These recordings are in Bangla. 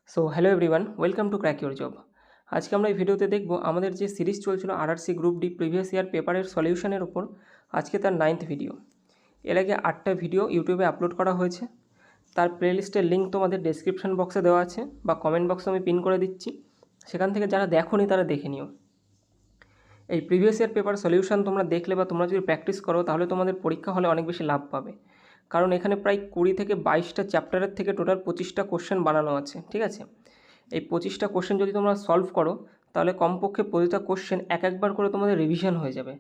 So hello everyone, welcome to crack your job. আজকে আমরা এই ভিডিওতে দেখব আমাদের যে সিরিজ চলছিল RRC group D previous year পেপারের সলিউশনের ওপর। আজকে তার 9th ভিডিও। এর আগে 8টা ভিডিও ইউটিউবে আপলোড করা হয়েছে। তার প্লেলিস্টের লিঙ্ক তোমাদের ডেসক্রিপশন বক্সে দেওয়া আছে বা কমেন্ট বক্সে আমি পিন করে দিচ্ছি, সেখান থেকে যারা দেখোনি তারা দেখে নিও। এই প্রিভিয়াস ইয়ার পেপার সলিউশন তোমরা দেখলে বা তোমরা যদি প্র্যাকটিস করো তাহলে তোমাদের পরীক্ষা হলে অনেক বেশি লাভ পাবে, কারণ এখানে প্রায় 20 থেকে 22টা চ্যাপ্টারের থেকে টোটাল 25টা কোশ্চেন বানানো আছে। ঠিক আছে, এই 25টা কোশ্চেন যদি তোমরা সলভ করো তাহলে কমপক্ষে প্রতিটা কোশ্চেন একবার করে তোমাদের রিভিশন হয়ে যাবে।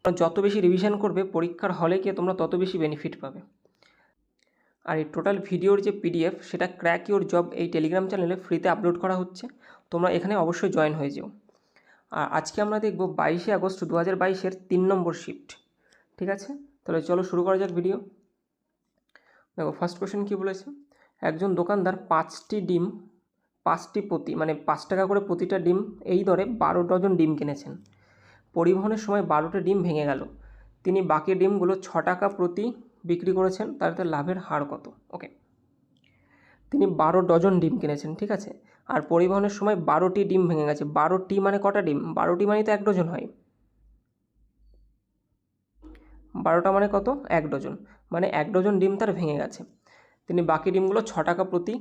যত বেশি রিভিশন করবে পরীক্ষার হলে গিয়ে তোমরা তত বেশি বেনিফিট পাবে। আর এই টোটাল ভিডিওর যে পিডিএফ সেটা ক্র্যাক ইউর জব এই টেলিগ্রাম চ্যানেলে ফ্রিতে আপলোড করা হচ্ছে, তোমরা এখানে অবশ্যই জয়েন হয়ে যেও। আর আজকে আমরা দেখব 22শে আগস্ট 2022-এর 3 নম্বর শিফট। ঠিক আছে, তাহলে চলো শুরু করা যাক ভিডিও। দেখো ফার্স্ট কোশ্চেন কী বলেছে, একজন দোকানদার 5টি ডিম 5টি প্রতি মানে 5 টাকা করে প্রতিটা ডিম এই দরে 12 ডজন ডিম কিনেছেন। পরিবহনের সময় 12টা ডিম ভেঙে গেল। তিনি বাকি ডিমগুলো 6 টাকা প্রতি বিক্রি করেছেন, তাতে লাভের হার কত? ওকে, তিনি 12 ডজন ডিম কিনেছেন, ঠিক আছে, আর পরিবহনের সময় 12টি ডিম ভেঙে গেছে। 12টি মানে কটা ডিম? 12টি মানে তো 1 ডজন হয়। 12টা মানে কত? 1 ডজন, মানে 1 ডজন ডিম তার ভেঙে গেছে। তিনি বাকি ডিমগুলো 6 টাকা প্রতি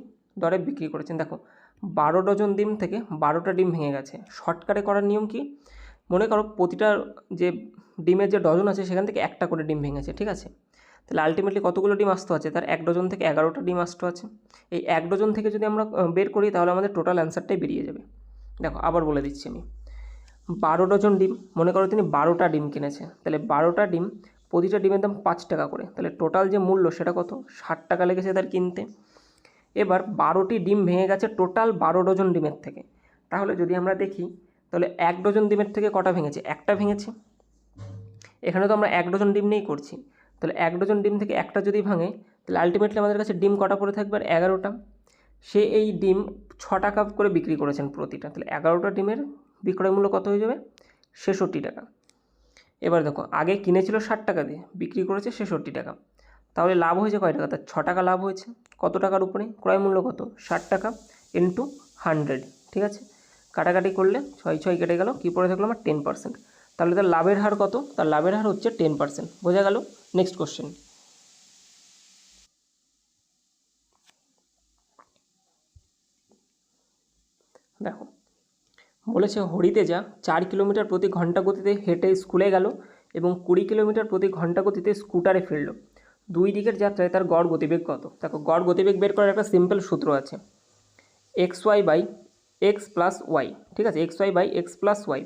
দরে বিক্রি করেছেন। দেখো 12 ডজন ডিম থেকে 12টা ডিম ভেঙে গেছে। শর্টকাটে করার নিয়ম কি? মনে করো প্রতিটা যে ডিমের যে ডজন আছে সেখান থেকে একটা করে ডিম ভেঙেছে, ঠিক আছে, তাহলে আলটিমেটলি কতগুলো ডিম আসতে আছে? তার 1 ডজন থেকে 11টা ডিম আসতে আছে। এই 1 ডজন থেকে যদি আমরা বের করি তাহলে আমাদের টোটাল অ্যান্সারটাই বেরিয়ে যাবে। দেখো আবার বলে দিচ্ছি আমি, 12 ডজন ডিম, মনে করো তিনি 12টা ডিম কিনেছে, তাহলে 12টা ডিম, প্রতিটা ডিমের দাম 5 টাকা করে, তাহলে টোটাল যে মূল্য সেটা কত? 60 টাকা লেগেছে তার কিনতে। এবার 12টি ডিম ভেঙে গেছে টোটাল 12 ডজন ডিমের থেকে। তাহলে যদি আমরা দেখি তাহলে 1 ডজন ডিমের থেকে কটা ভেঙেছে? একটা ভেঙেছে। এখানে তো আমরা 1 ডজন ডিম নিয়েই করছি, তাহলে 1 ডজন ডিম থেকে একটা যদি ভাঙে তাহলে আলটিমেটলি আমাদের কাছে ডিম কটা পড়ে থাকবে? আর 11টা। সে এই ডিম 6 টাকা করে বিক্রি করেছেন প্রতিটা, তাহলে 11টা ডিমের বিক্রয় মূল্য কত হয়ে যাবে? 66 টাকা। এবার দেখো আগে কিনেছিল 60 টাকা দিয়ে, বিক্রি করেছে 66 টাকা, তাহলে লাভ হয়েছে কয় টাকা? তার 6 টাকা লাভ হয়েছে। কত টাকার উপরে? ক্রয় মূল্য কত? 60 টাকা ইন্টু 100, ঠিক আছে, কাটাকাটি করলে 6 6 কেটে গেল, কী পড়ে থাকলো আমার? 10%। তাহলে তার লাভের হার কত? তার লাভের হার হচ্ছে 10%। বোঝা গেল? Next question. দেখো বলেছে হরিতেজা 4 কিলোমিটার প্রতি ঘন্টা গতিতে হেঁটে স্কুলে গেল এবং 20 কিলোমিটার প্রতি ঘন্টা গতিতে স্কুটারে ফিরল। দুই দিকের যাত্রায় তার গড় গতিবেগ কত? দেখো গড় গতিবেগ বের করার একটা সিম্পল সূত্র আছে, X Y by X plus Y, ঠিক আছে, X Y by X plus Y.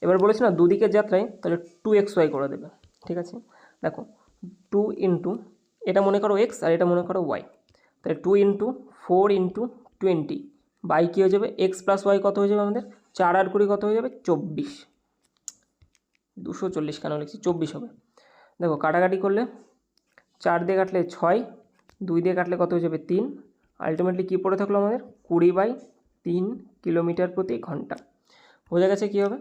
এবার বলেছে না দুদিকের যাত্রায়, তাহলে 2xy করে দেবে, ঠিক আছে। দেখো 2 ইন্টু, এটা মনে করো এক্স আর এটা মনে করো ওয়াই, তাহলে 2 ইন্টু 4 ইন্টু 20 বাই কী হয়ে যাবে? এক্স প্লাস ওয়াই কত হয়ে যাবে আমাদের? 4 আর 20 কত হয়ে যাবে? 24। 240 কেন লিখছি? 24 হবে। দেখো কাটাকাটি করলে 4 দিয়ে কাটলে 6, 2 দিয়ে কাটলে কত হয়ে যাবে? 3। আলটিমেটলি কী পড়ে থাকলো আমাদের? 20/3 কিলোমিটার প্রতি ঘন্টা। বোঝা গেছে কী হবে?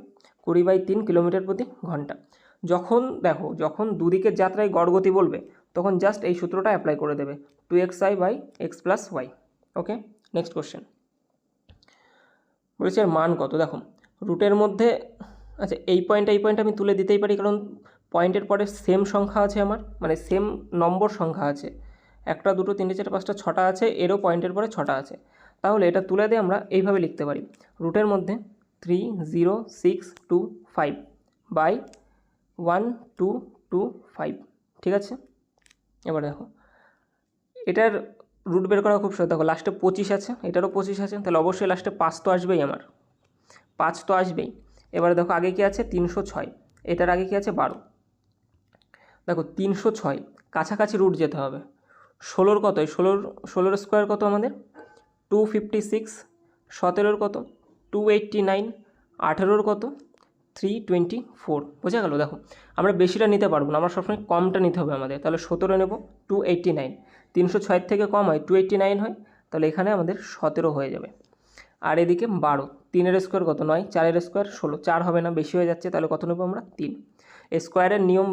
20/3 কিলোমিটার প্রতি ঘন্টা। যখন দেখো যখন দুদিকের যাত্রায় গড় গতি বলবে তখন জাস্ট এই সূত্রটা অ্যাপ্লাই করে দেবে, 2xi by X plus Y. Okay, next question. বলেছে এর মান কত? দেখো রুটের মধ্যে, আচ্ছা এই পয়েন্ট আমি তুলে দিতেই পারি, কারণ পয়েন্টের পরে সেম সংখ্যা আছে আমার, মানে সেম নম্বর সংখ্যা আছে, 1 2 3 4 5 6টা আছে, এরও পয়েন্টের পরে 6টা আছে, তাহলে এটা তুলে দিয়ে আমরা এইভাবে লিখতে পারি, রুটের মধ্যে 3 0 6 2 5 বাই 1 2 2 5, ঠিক আছে। এবার দেখো এটার রুট বের করা খুব সহজ। দেখো লাস্টে 25 আছে, এটারও 25 আছে, তাহলে অবশ্যই লাস্টে 5 তো আসবেই, আমার 5 তো আসবেই। এবারে দেখো আগে কি আছে? 306, এটার আগে কি আছে? 12। দেখো 306 কাছাকাছি রুট যেতে হবে। 16 কত? 16 স্কোয়ার কত আমাদের? 256। 17 কত? 289। 18 কত? 324। বোঝা গেল? দেখো আমরা বেশিটা নিতে পারবো না, আমরা সবসময় কমটা নিতে হবে আমাদের, তাহলে 17 নেব। 289, 306 থেকে কম হয় 289 হয়, তাহলে এখানে আমাদের 17 হয়ে যাবে। আর এদিকে 12, 3-এর স্কোয়ার কত? 9, 4-এর স্কোয়ার 16, 4 হবে না, বেশি হয়ে যাচ্ছে, তাহলে কত নেব আমরা? 3। এই স্কোয়ারের নিয়ম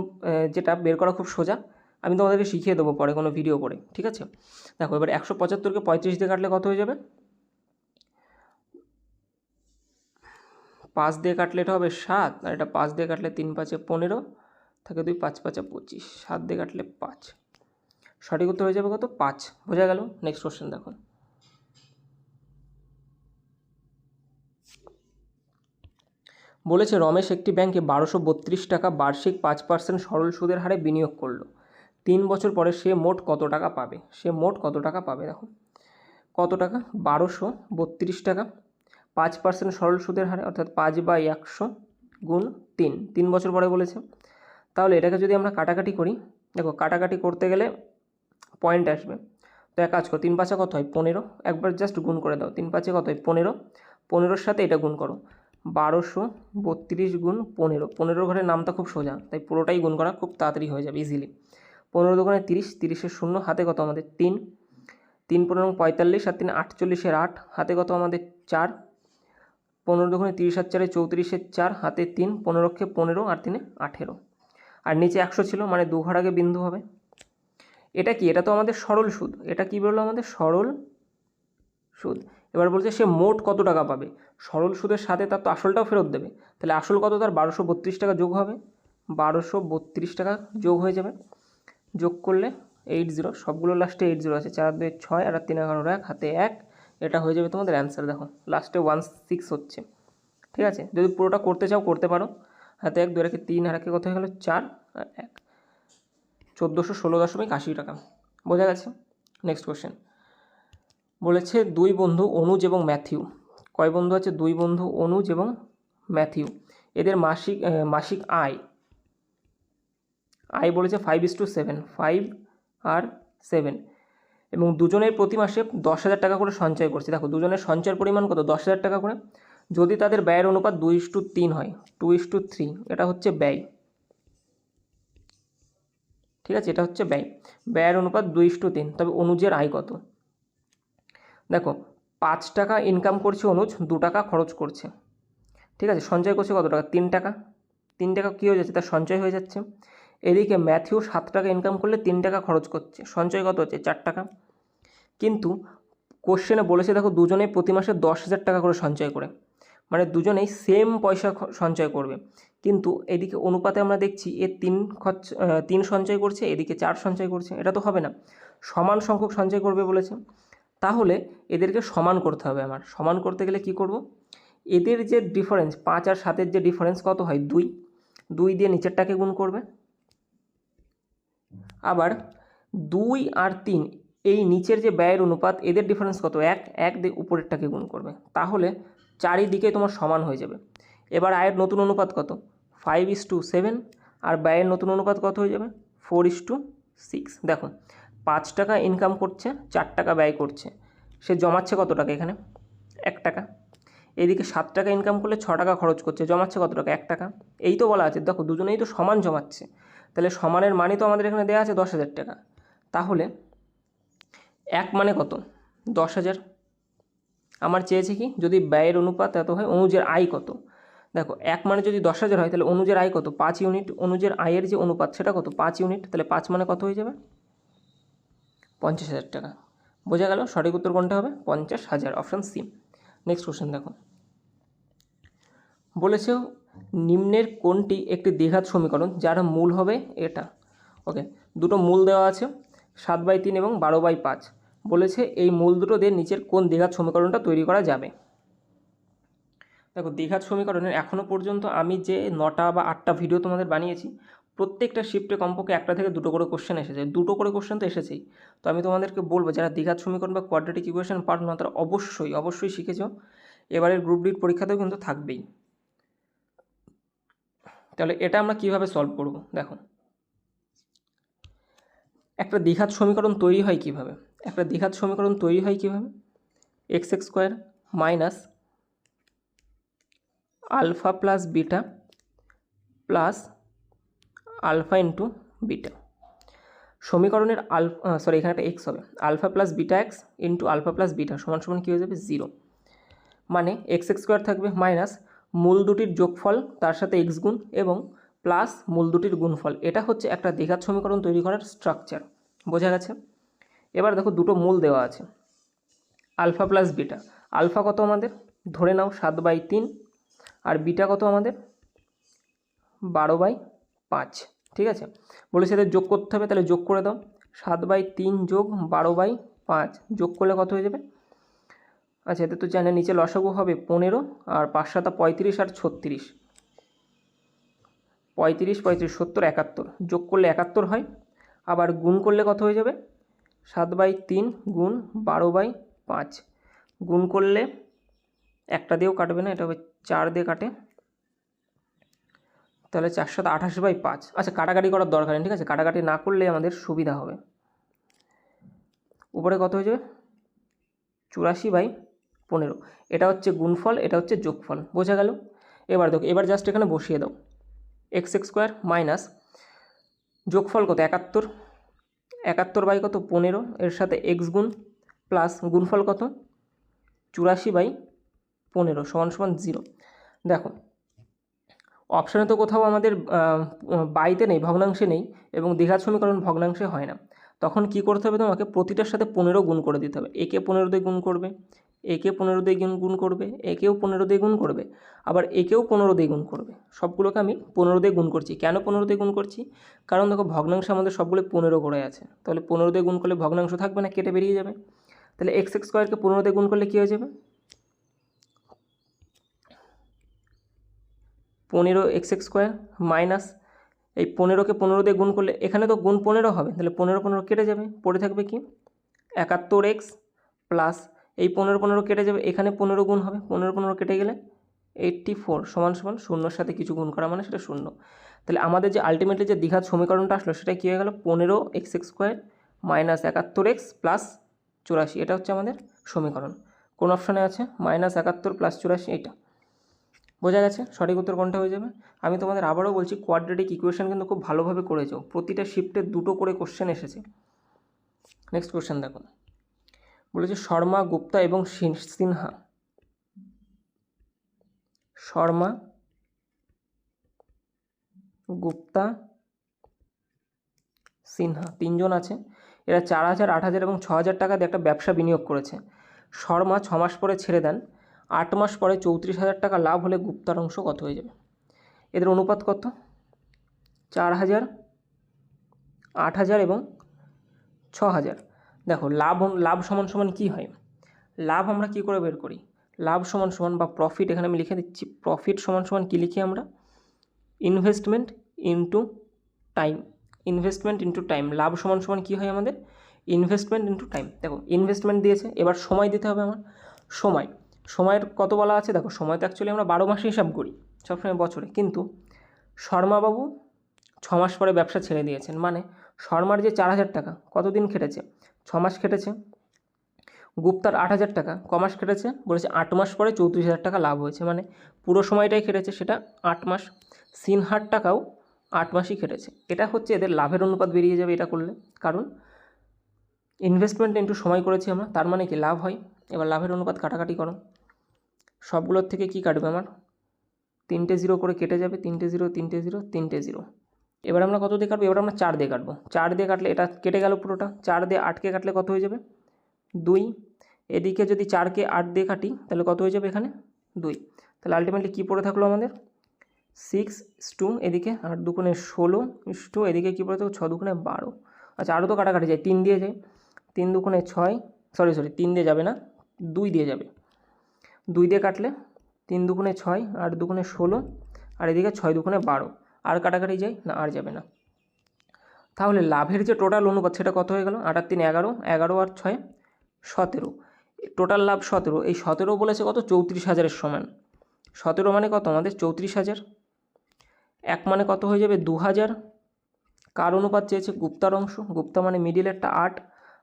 যেটা বের করা খুব সোজা, আমি তোমাদেরকে শিখিয়ে দেবো পরে কোনো ভিডিও করে, ঠিক আছে। দেখো এবার 175কে 35 দিয়ে কাটলে কত হয়ে যাবে? 5 দিয়ে কাটলে এটা হবে 7, আর এটা 5 দিয়ে কাটলে 3 5 15 থাকে 2 5 5 25, 7 দিয়ে কাটলে 5। সঠিক উত্তর হয়ে যাবে কত? 5। বোঝা গেল? নেক্সট কোশ্চেন দেখো। বলেছে রমেশ একটি ব্যাংকে 1232 টাকা বার্ষিক 5% সরল সুদের হারে বিনিয়োগ করলো। 3 বছর পরে সে মোট কত টাকা পাবে? দেখো কত টাকা? 1232 টাকা 5% সরল সুদের হারে, অর্থাৎ 5/100 গুণ 3 বছর পরে বলেছে। তাহলে এটাকে যদি আমরা কাটাকাটি করি, দেখো কাটাকাটি করতে গেলে পয়েন্ট আসবে, তো এক কাজ করো, 3 5 কত হয়? 15, একবার জাস্ট গুণ করে দাও। 3 5 কত হয়? 15, 15-র সাথে এটা গুণ করো, 1232 গুণ 15, 15 ঘরের নামটা খুব সোজা, তাই পুরোটাই গুণ করা খুব তাড়াতাড়ি হয়ে যাবে, ইজিলি। 15 দুগুণে 30, 30-এর 0, হাতে কত আমাদের? 3, 3 15 45, আর 3 48-এর 8, হাতে কত আমাদের? 4, 15 দুগুণে 30 আর 4 34-এর 4, হাতে 3, 15-কে 15 আর 3 18, আর নিচে 100 ছিল, মানে 2 ঘর আগে বিন্দু হবে। এটা কি? এটা তো আমাদের সরল সুদ। এটা কি বললো আমাদের? সরল সুদ। এবার বলছে সে মোট কত টাকা পাবে। সরল সুদের সাথে তার তো আসলটাও ফেরত দেবে, তাহলে আসল কত? তার 1232 টাকা যোগ হবে, 1232 টাকা যোগ হয়ে যাবে। যোগ করলে 80, সবগুলো লাস্টে 80 আছে, 4 2 6 আর 3 11 1, হাতে 1, এটা হয়ে যাবে তোমাদের অ্যান্সার। দেখো লাস্টে 16 হচ্ছে, ঠিক আছে। যদি পুরোটা করতে চাও করতে পারো, হাতে 1 2 রেখে 3, আর একে কত হয়ে গেলো? 4 আর 1, 1416.80 টাকা। বোঝা গেছে? নেক্সট কোশ্চেন বলেছে 2 বন্ধু অনুজ এবং ম্যাথিউ। কয় বন্ধু আছে? 2 বন্ধু অনুজ এবং ম্যাথিউ। এদের মাসিক আয় বলেছে 5:7, 5 আর 7, এবং দুজনের প্রতি মাসে 10,000 টাকা করে সঞ্চয় করছে। দেখো দুজনের সঞ্চয়ের পরিমাণ কত? 10,000 টাকা করে। যদি তাদের ব্যয়ের অনুপাত 2:3 হয়, 2:3, এটা হচ্ছে ব্যয়, ঠিক আছে, এটা হচ্ছে ব্যয়ের অনুপাত 2:3। তবে অনুজের আয় কত? দেখো 5 টাকা ইনকাম করছে অনুজ, 2 টাকা খরচ করছে, ঠিক আছে। সঞ্চয় করছে কত টাকা? 3 টাকা। 3 টাকা কী হয়ে যাচ্ছে? তার সঞ্চয় হয়ে যাচ্ছে। এদিকে ম্যাথিউ 7 টাকা ইনকাম করলে 3 টাকা খরচ করছে, সঞ্চয় কত হচ্ছে? 4 টাকা। কিন্তু কোশ্চেনে বলেছে দেখো দুজনেই প্রতি মাসে 10,000 টাকা করে সঞ্চয় করে, মানে দুজনেই সেম পয়সা সঞ্চয় করবে। কিন্তু এদিকে অনুপাতে আমরা দেখছি এ 3 সঞ্চয় করছে, এদিকে 4 সঞ্চয় করছে, এটা তো হবে না। সমান সংখ্যক সঞ্চয় করবে বলেছে, তাহলে এদেরকে সমান করতে হবে। আমার সমান করতে গেলে কি করব? এদের যে ডিফারেন্স 5 আর 7-এর যে ডিফারেন্স কত হয়? 2, 2 দিয়ে নিচেরটাকে গুণ করবে। আবার 2 আর 3, এই নিচের যে ব্যয়ের অনুপাত এদের ডিফারেন্স কত? 1, 1 দিয়ে উপরেরটাকে গুণ করবে, তাহলে চারিদিকে তোমার সমান হয়ে যাবে। এবার আয়ের নতুন অনুপাত কত? 5:7, আর ব্যয়ের নতুন অনুপাত কত হয়ে যাবে? 4:6। দেখো 5 টাকা ইনকাম করছে, 4 টাকা ব্যয় করছে, সে জমাচ্ছে কত টাকা? এখানে 1 টাকা। এদিকে 7 টাকা ইনকাম করলে 6 টাকা খরচ করছে, জমাচ্ছে কত টাকা? 1 টাকা। এই তো বলা আছে, দেখো দুজনেই তো সমান জমাচ্ছে, তাহলে সমানের মানই তো আমাদের এখানে দেওয়া আছে 10,000 টাকা। তাহলে 1 মানে কত? 10,000। আমার চেয়েছে কি? যদি ব্যয়ের অনুপাত এত হয়, অনুজের আয় কত? দেখো 1 মানে যদি 10,000 হয়, তাহলে অনুজের আয় কত? 5 ইউনিট। অনুজের আয়ের যে অনুপাত সেটা কত? 5 ইউনিট। তাহলে 5 মানে কত হয়ে যাবে? 50,000 টাকা। বোঝা গেল? সঠিক উত্তর কোনটা হবে? 50,000, অপশান সি। নেক্সট কোশ্চেন দেখো, বলেছে নিম্নের কোনটি একটি দ্বিঘাত সমীকরণ যার মূল হবে এটা। ওকে, দুটো মূল দেওয়া আছে, 7/3 এবং 12/5। বলেছে এই মূল দুটো দিয়ে নিচের কোন দ্বিঘাত সমীকরণটা তৈরি করা যাবে। দেখো দ্বিঘাত সমীকরণের এখনও পর্যন্ত আমি যে 9টা বা 8টা ভিডিও তোমাদের বানিয়েছি, প্রত্যেকটা শিফটে কমপক্ষে 1টা থেকে 2টো করে কোশ্চেন এসেছে, 2টো করে কোশ্চেন তো এসেছেই। তো আমি তোমাদেরকে বলবো যারা দ্বিঘাত সমীকরণ বা কোয়াড্রেটিক ইকুয়েশন পারো না, তারা অবশ্যই শিখেছ। এবারের গ্রুপ ডির পরীক্ষাতেও কিন্তু থাকবেই। তাহলে এটা আমরা কিভাবে সলভ করব? দেখো একটা দ্বিঘাত সমীকরণ তৈরি হয় কিভাবে? x² minus alpha plus beta plus alpha into beta. সমীকরণের এখানে একটা এক্স হবে, alpha plus beta X into alpha plus beta সমান সমান কী হয়ে যাবে? 0। মানে x² থাকবে মাইনাস মূল দুটির যোগফল তার সাথে এক্স গুণ এবং প্লাস মূল দুটির গুণফল। এটা হচ্ছে একটা দ্বিঘাত সমীকরণ তৈরি করার স্ট্রাকচার। বোঝা গেছে? এবার দেখো দুটো মূল দেওয়া আছে, আলফা প্লাস বিটা। আলফা কত আমাদের? ধরে নাও 7/3, আর বিটা কত আমাদের 12/5, ঠিক আছে। বলেছে এদের যোগ করতে হবে, তাহলে যোগ করে দাও। 7/3 যোগ 12/5 যোগ করলে কত হয়ে যাবে? আচ্ছা, এতে তো জানে নিচে লসাগু হবে 15, আর 5 7 35 আর 36, 35 35 70 71, যোগ করলে 71 হয়। আবার গুণ করলে কত হয়ে যাবে? 7/3 গুণ 12/5 গুণ করলে একটা দিয়েও কাটবে না, এটা হবে 4 দিয়ে কাটে, তাহলে 4 7 28/5। আচ্ছা, কাটাকাটি করার দরকার নেই, ঠিক আছে, কাটাকাটি না করলে আমাদের সুবিধা হবে। উপরে কত হয়ে যাবে? 84/15। এটা হচ্ছে গুণফল, এটা হচ্ছে যোগফল, বোঝা গেল? এবার দেখো, এবার জাস্ট এখানে বসিয়ে দাও x² মাইনাস যোগফল কত 71, 71 কত 15, এর সাথে x গুণ প্লাস গুণফল কত 84/15 সমান 0। দেখো অপশানে তো কোথাও আমাদের বাইতে নেই, ভগ্নাংশে নেই, এবং দ্বিঘাত সমীকরণ ভগ্নাংশে হয় না। তখন কি করতে হবে? তোমাকে প্রতিটার সাথে 15 গুণ করে দিতে হবে। একে 15 দিয়ে গুণ করবে, একে 15 দিয়ে গুণ করবে, একেও 15 দিয়ে গুণ করবে, আবার একেও 15 দিয়ে গুণ করবে। সবগুলোকে আমি 15 দিয়ে গুণ করছি। কেন 15 দিয়ে গুণ করছি? কারণ দেখো ভগ্নাংশে আমাদের সবগুলো 15 করে আছে, তাহলে 15 দিয়ে গুণ করলে ভগ্নাংশ থাকবে না, কেটে বেরিয়ে যাবে। তাহলে x² কে 15 দিয়ে গুণ করলে কী হয়ে যাবে? 15x² মাইনাস এই 15কে 15 দিয়ে গুণ করলে এখানে তো গুণ 15 হবে, তাহলে 15 15 কেটে যাবে, পড়ে থাকবে কি 71x প্লাস এই 15 15 কেটে যাবে, এখানে 15 গুণ হবে, 15 15 কেটে গেলে 84 সমান শূন্যর সাথে কিছু গুণ করা মানে সেটা শূন্য। তাহলে আমাদের যে আলটিমেটলি যে দ্বিঘাত সমীকরণটা আসলো সেটা কী হয়ে গেল? 15x² মাইনাস 71x প্লাস 84, এটা হচ্ছে আমাদের সমীকরণ। কোন অপশানে আছে? -71 প্লাস 84, এইটা। বোঝা গেছে? সঠিক উত্তর কোনটা হয়ে যাবে? আমি তোমাদের আবারও বলছি, কোয়াড্রেটিক ইকুয়েশন কিন্তু খুব ভালোভাবে করেছো, প্রতিটা শিফটে 2টো করে কোশ্চেন এসেছে। নেক্সট কোশ্চেন দেখো, বলেছে শর্মা, গুপ্তা এবং সিনহা, শর্মা, গুপ্তা, সিনহা তিনজন আছে। এরা 4000, 8000 এবং 6000 টাকা দিয়ে একটা ব্যবসা বিনিয়োগ করেছে। শর্মা 6 মাস পরে ছেড়ে দেন, 8 মাস পরে 34,000 টাকা লাভ হলে গুপ্তার অংশ কত হয়ে যাবে? এদের অনুপাত কত? 4000, 8000 এবং 6000। দেখো লাভ সমান সমান কী হয়? লাভ আমরা কি করে বের করি? লাভ সমান সমান বা প্রফিট, এখানে আমি লিখে দিচ্ছি, প্রফিট সমান সমান কী লিখি আমরা? Investment into time, investment into time. লাভ সমান সমান কী হয় আমাদের? Investment into time. দেখো ইনভেস্টমেন্ট দিয়েছে, এবার সময় দিতে হবে আমার। সময়ের কত বলা আছে? দেখো সময় তো অ্যাকচুয়ালি আমরা 12 মাসে হিসাব করি, সবসময় বছরে, কিন্তু শর্মাবাবু 6 মাস পরে ব্যবসা ছেড়ে দিয়েছেন, মানে শর্মার যে 4000 টাকা কতদিন খেটেছে? 6 মাস খেটেছে। গুপ্তার 8000 টাকা কমাস খেটেছে? বলেছে 8 মাস পরে 34,000 টাকা লাভ হয়েছে, মানে পুরো সময়টাই খেটেছে, সেটা 8 মাস। সিনহার টাকাও 8 মাসই খেটেছে। এটা হচ্ছে এদের লাভের অনুপাত বেরিয়ে যাবে এটা করলে, কারণ ইনভেস্টমেন্ট ইন্টু সময় করেছি আমরা, তার মানে কি লাভ হয়। এবার লাভের অনুপাত কাটাকাটি করো, সবগুলোর থেকে কি কাটবে আমার? 3টে 0 করে কেটে যাবে, 3টে 0, 3টে 0, 3টে 0। এবার আমরা কত দিয়ে কাটবো? এবার আমরা 4 দিয়ে কাটবো। 4 দিয়ে কাটলে এটা কেটে গেল পুরোটা। 4 দিয়ে 8কে কাটলে কত হয়ে যাবে? 2। এদিকে যদি 4কে 8 দিয়ে কাটি তাহলে কত হয়ে যাবে? এখানে 2। তাহলে আলটিমেটলি কী পড়ে থাকলো আমাদের? 6:2, এদিকে 8 দুগুণে 16, এদিকে কী পড়ে থাকলো? 6 দুগুণে 12। আচ্ছা, আরও তো কাটাকাটি যায়, 3 দিয়ে যায়, 3 দুগুণে 6, সরি 3 দিয়ে যাবে না, 2 দিয়ে যাবে। 2 দিয়ে কাটলে 3 দুগুণে 6, 8 দুগুণে 16, আর এদিকে 6 দুগুণে 12। আর কাটাকাটি যায় না? আর যাবে না। তাহলে লাভের যে টোটাল অনুপাত সেটা কত হয়ে গেল? 8 আর 3 11, 11 আর 6 17, টোটাল লাভ 17। এই 17 বলেছে কত? 34,000 সমান। 17 মানে কত আমাদের? 34,000। 1 মানে কত হয়ে যাবে? 2000। কার অনুপাত চেয়েছে? গুপ্তার অংশ। গুপ্তা মানে মিডিলেরটা 8,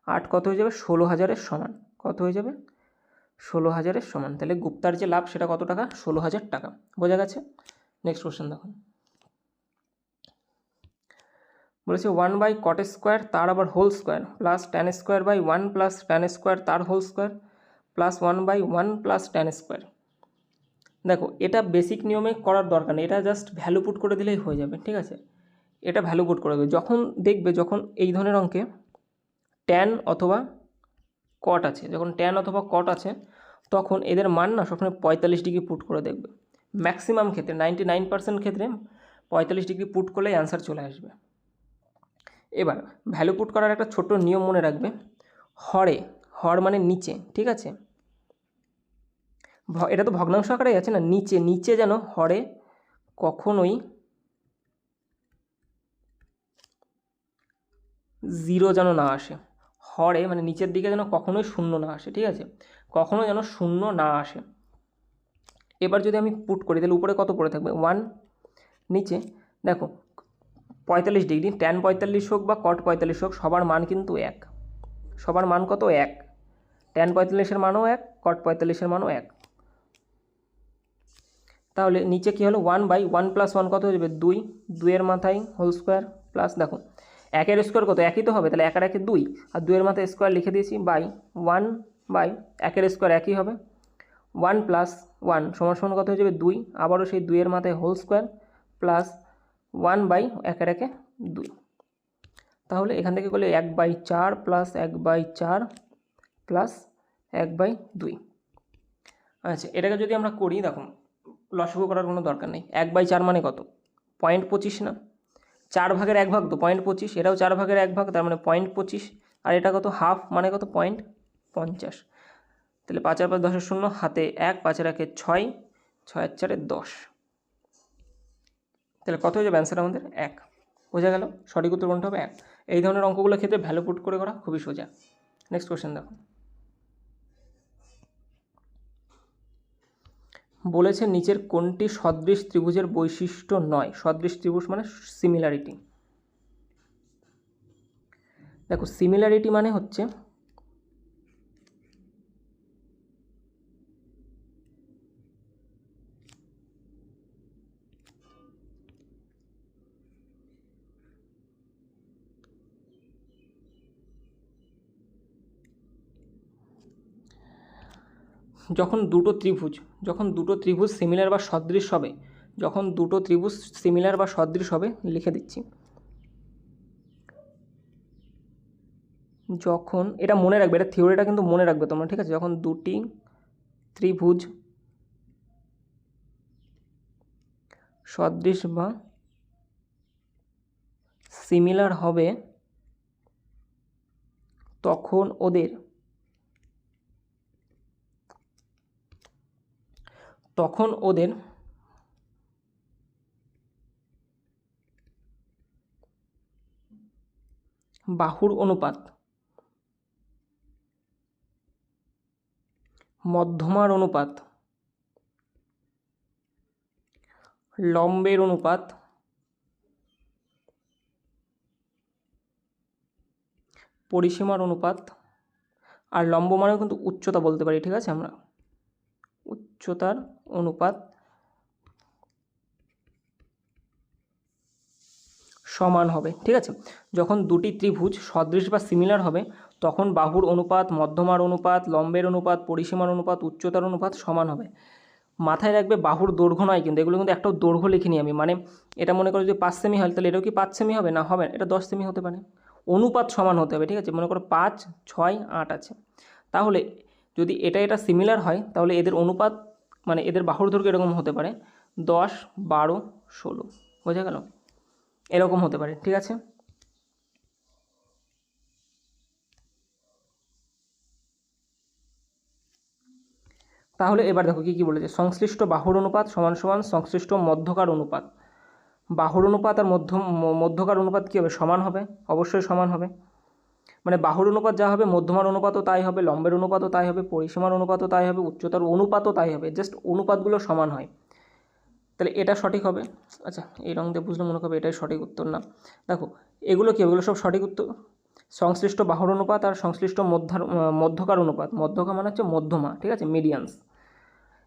8 কত হয়ে যাবে? 16,000 সমান। কত হয়ে যাবে? 16,000 সমান। তাহলে গুপ্তার যে লাভ সেটা কত টাকা? 16,000 টাকা। বোঝা গেছে? নেক্সট কোশ্চেন দেখুন, বলেছে 1/cot² তার আবার whole square plus tan² 1 plus tan² তার whole square plus 1/1 plus tan²। দেখো এটা বেসিক নিয়মে করার দরকার নেই, এটা জাস্ট ভ্যালু পুট করে দিলেই হয়ে যাবে, ঠিক আছে। এটা ভ্যালু পুট করে দেবে। যখন দেখবে যখন এই ধরনের অঙ্কে ট্যান অথবা কট আছে, যখন ট্যান অথবা কট আছে তখন এদের মান না সবসময় 45 ডিগ্রি পুট করে দেখবে। ম্যাক্সিমাম ক্ষেত্রে 99% ক্ষেত্রে 45 ডিগ্রি পুট করলে অ্যান্সার চলে আসবে। এবার ভ্যালু পুট করার একটা ছোট্ট নিয়ম মনে রাখবে, হর মানে নিচে, ঠিক আছে, এটা তো ভগ্নাংশ আকারেই আছে না, নিচে যেন হরে কখনোই 0 যেন না আসে, হরে মানে নিচের দিকে যেন কখনোই 0 না আসে, ঠিক আছে, কখনো যেন 0 না আসে। এবার যদি আমি পুট করি তাহলে উপরে কত পড়ে থাকবে 1, নিচে দেখো 45 ডিগ্রি, ট্যান 45 হোক বা কট 45 হোক সবার মান কিন্তু এক, সবার মান কত 1, ট্যান 45-এর মানও 1, কট 45-এর মানও 1। তাহলে নিচে কী হলো 1/1 + 1 কত হয়ে যাবে 2, 2-এর মাথায় হোল স্কোয়ার প্লাস দেখো 1-এর স্কোয়ার কত, একই তো হবে, তাহলে 1 আর 1 2, আর 2-এর মাথায় স্কোয়ার লিখে দিয়েছি বাই 1/1-এর স্কোয়ার একই হবে, 1 + 1 সমান কত হয়ে যাবে 2, আবারও সেই 2-এর মাথায় হোল স্কোয়ার প্লাস 1/1-এর 2। তাহলে এখান থেকে করলে 1/4 প্লাস 1/4 প্লাস 1/2। আচ্ছা, এটাকে যদি আমরা করি দেখো লসাগু করার কোনো দরকার নেই, 1/4 মানে কত 0.25 না, 4 ভাগের 1 ভাগ তো 0.25, এটাও 4 ভাগের 1 ভাগ, তার মানে 0.25, আর এটা কত হাফ মানে কত 0.50। তাহলে 5 আর 5 10 0, হাতে 1, 5 আর 1 6, 6 আর 4 10, তাহলে কত হয়ে যাবে অ্যান্সার আমাদের 1। বোঝা গেল সঠিক উত্তর কোনটা হবে 1। এই ধরনের অঙ্কগুলোর ক্ষেত্রে ভ্যালু পুট করে করা খুবই সোজা। নেক্সট কোশ্চেন দেখো, বলেছে নিচের কোনটি সদৃশ ত্রিভুজের বৈশিষ্ট্য নয়। সদৃশ ত্রিভুজ মানে সিমিলারিটি। দেখো সিমিলারিটি মানে হচ্ছে যখন দুটো ত্রিভুজ সিমিলার বা সদৃশ হবে, যখন দুটো ত্রিভুজ সিমিলার বা সদৃশ হবে, লিখে দিচ্ছি, যখন, এটা মনে রাখবে, এটা থিওরিটা কিন্তু মনে রাখবে তোমরা, ঠিক আছে, যখন দুটি ত্রিভুজ সদৃশ বা সিমিলার হবে তখন ওদের বাহুর অনুপাত, মধ্যমার অনুপাত, লম্বের অনুপাত, পরিসীমার অনুপাত, আর লম্ব মানেও কিন্তু উচ্চতা বলতে পারি, ঠিক আছে, আমরা উচ্চতার অনুপাত সমান হবে, ঠিক আছে। যখন দুটি ত্রিভুজ সদৃশ বা সিমিলার হবে তখন বাহুর অনুপাত, মধ্যমার অনুপাত, লম্বের অনুপাত, পরিসীমার অনুপাত, উচ্চতার অনুপাত সমান হবে। মাথায় রাখবে বাহুর দৈর্ঘ্য নয় কিন্তু, এগুলো কিন্তু একটাও দৈর্ঘ্য লিখিনি আমি, মানে এটা মনে করো যদি 5 সেমি হয় তাহলে এটাও কি 5 সেমি হবে না, হবে, এটা 10 সেমি হতে পারে, অনুপাত সমান হতে হবে, ঠিক আছে। মনে করো 5, 6, 8 আছে, তাহলে যদি এটা সিমিলার হয় তাহলে এদের অনুপাত মানে এদের বাহুর দৈর্ঘ্য এরকম হতে পারে 10, 12, 16, বোঝা গেল, এরকম হতে পারে, ঠিক আছে। তাহলে এবার দেখো কী বলেছে, সংশ্লিষ্ট বাহুর অনুপাত সমান সমান সংশ্লিষ্ট মধ্যকার অনুপাত। বাহুর অনুপাত আর মধ্যকার অনুপাত কী হবে, সমান হবে, অবশ্যই সমান হবে, মানে বাহুর অনুপাত যা হবে মধ্যমার অনুপাতও তাই হবে, লম্বের অনুপাতও তাই হবে, পরিসীমার অনুপাতও তাই হবে, উচ্চতার অনুপাতও তাই হবে, জাস্ট অনুপাতগুলো সমান হয়, তাহলে এটা সঠিক হবে। আচ্ছা, এই রং দিয়ে বুঝলে মনে করবে এটাই সঠিক উত্তর না। দেখো এগুলো কি, এগুলো সব সঠিক উত্তর, সংশ্লিষ্ট বাহুর অনুপাত আর সংশ্লিষ্ট মধ্যকার অনুপাত, মধ্যকার মানে হচ্ছে মধ্যমা, ঠিক আছে, মিডিয়ানস,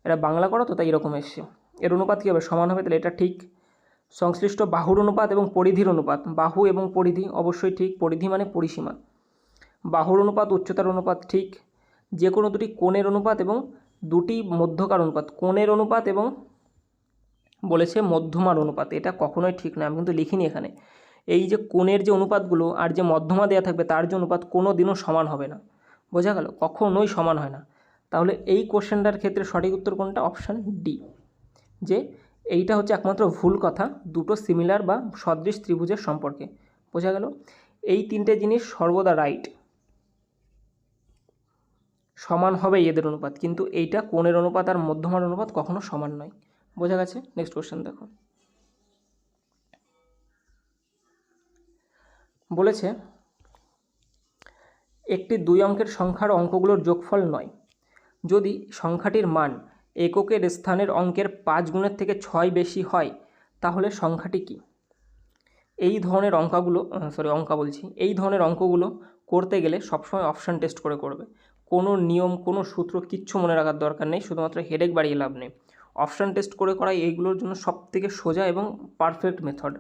এটা বাংলা করো তো তাই এরকম এসছে, এর অনুপাত কী হবে, সমান হবে, তাহলে এটা ঠিক। সংশ্লিষ্ট বাহুর অনুপাত এবং পরিধির অনুপাত, বাহু এবং পরিধি অবশ্যই ঠিক, পরিধি মানে পরিসীমা, বাহুর অনুপাত উচ্চতার অনুপাত ঠিক, যে কোনো দুটি কোণের অনুপাত এবং দুটি মধ্যকার অনুপাত, কোণের অনুপাত এবং বলেছে মধ্যমার অনুপাত, এটা কখনোই ঠিক না, আমি কিন্তু লিখিনি এখানে, এই যে কোণের যে অনুপাতগুলো আর যে মধ্যমা দেওয়া থাকবে তার যে অনুপাত কোনো দিনও সমান হবে না, বোঝা গেল, কখনোই সমান হয় না। তাহলে এই কোশ্চেনটার ক্ষেত্রে সঠিক উত্তর কোনটা, অপশান ডি, যে এইটা হচ্ছে একমাত্র ভুল কথা দুটো সিমিলার বা সদৃশ ত্রিভুজের সম্পর্কে। বোঝা গেল? এই তিনটে জিনিস সর্বদা রাইট, সমান হবে এদের অনুপাত, কিন্তু এইটা কোণের অনুপাত আর মধ্যমার অনুপাত কখনো সমান নয়। বোঝা গেছে? নেক্সট কোশ্চেন দেখো। বলেছে একটি 2 অঙ্কের সংখ্যার অঙ্কগুলোর যোগফল নয় যদি সংখ্যাটির মান এককের স্থানের অঙ্কের 5 গুণের থেকে 6 বেশি হয় তাহলে সংখ্যাটি কী? এই ধরনের এই ধরনের অঙ্কগুলো করতে গেলে সবসময় অপশান টেস্ট করে করবে। কোনো নিয়ম, কোনো সূত্র কিচ্ছু মনে রাখার দরকার নেই, শুধুমাত্র হেডেক বাড়িয়ে লাভ নেই। অপশান টেস্ট করে করাই এইগুলোর জন্য সবথেকে সোজা এবং পারফেক্ট মেথড।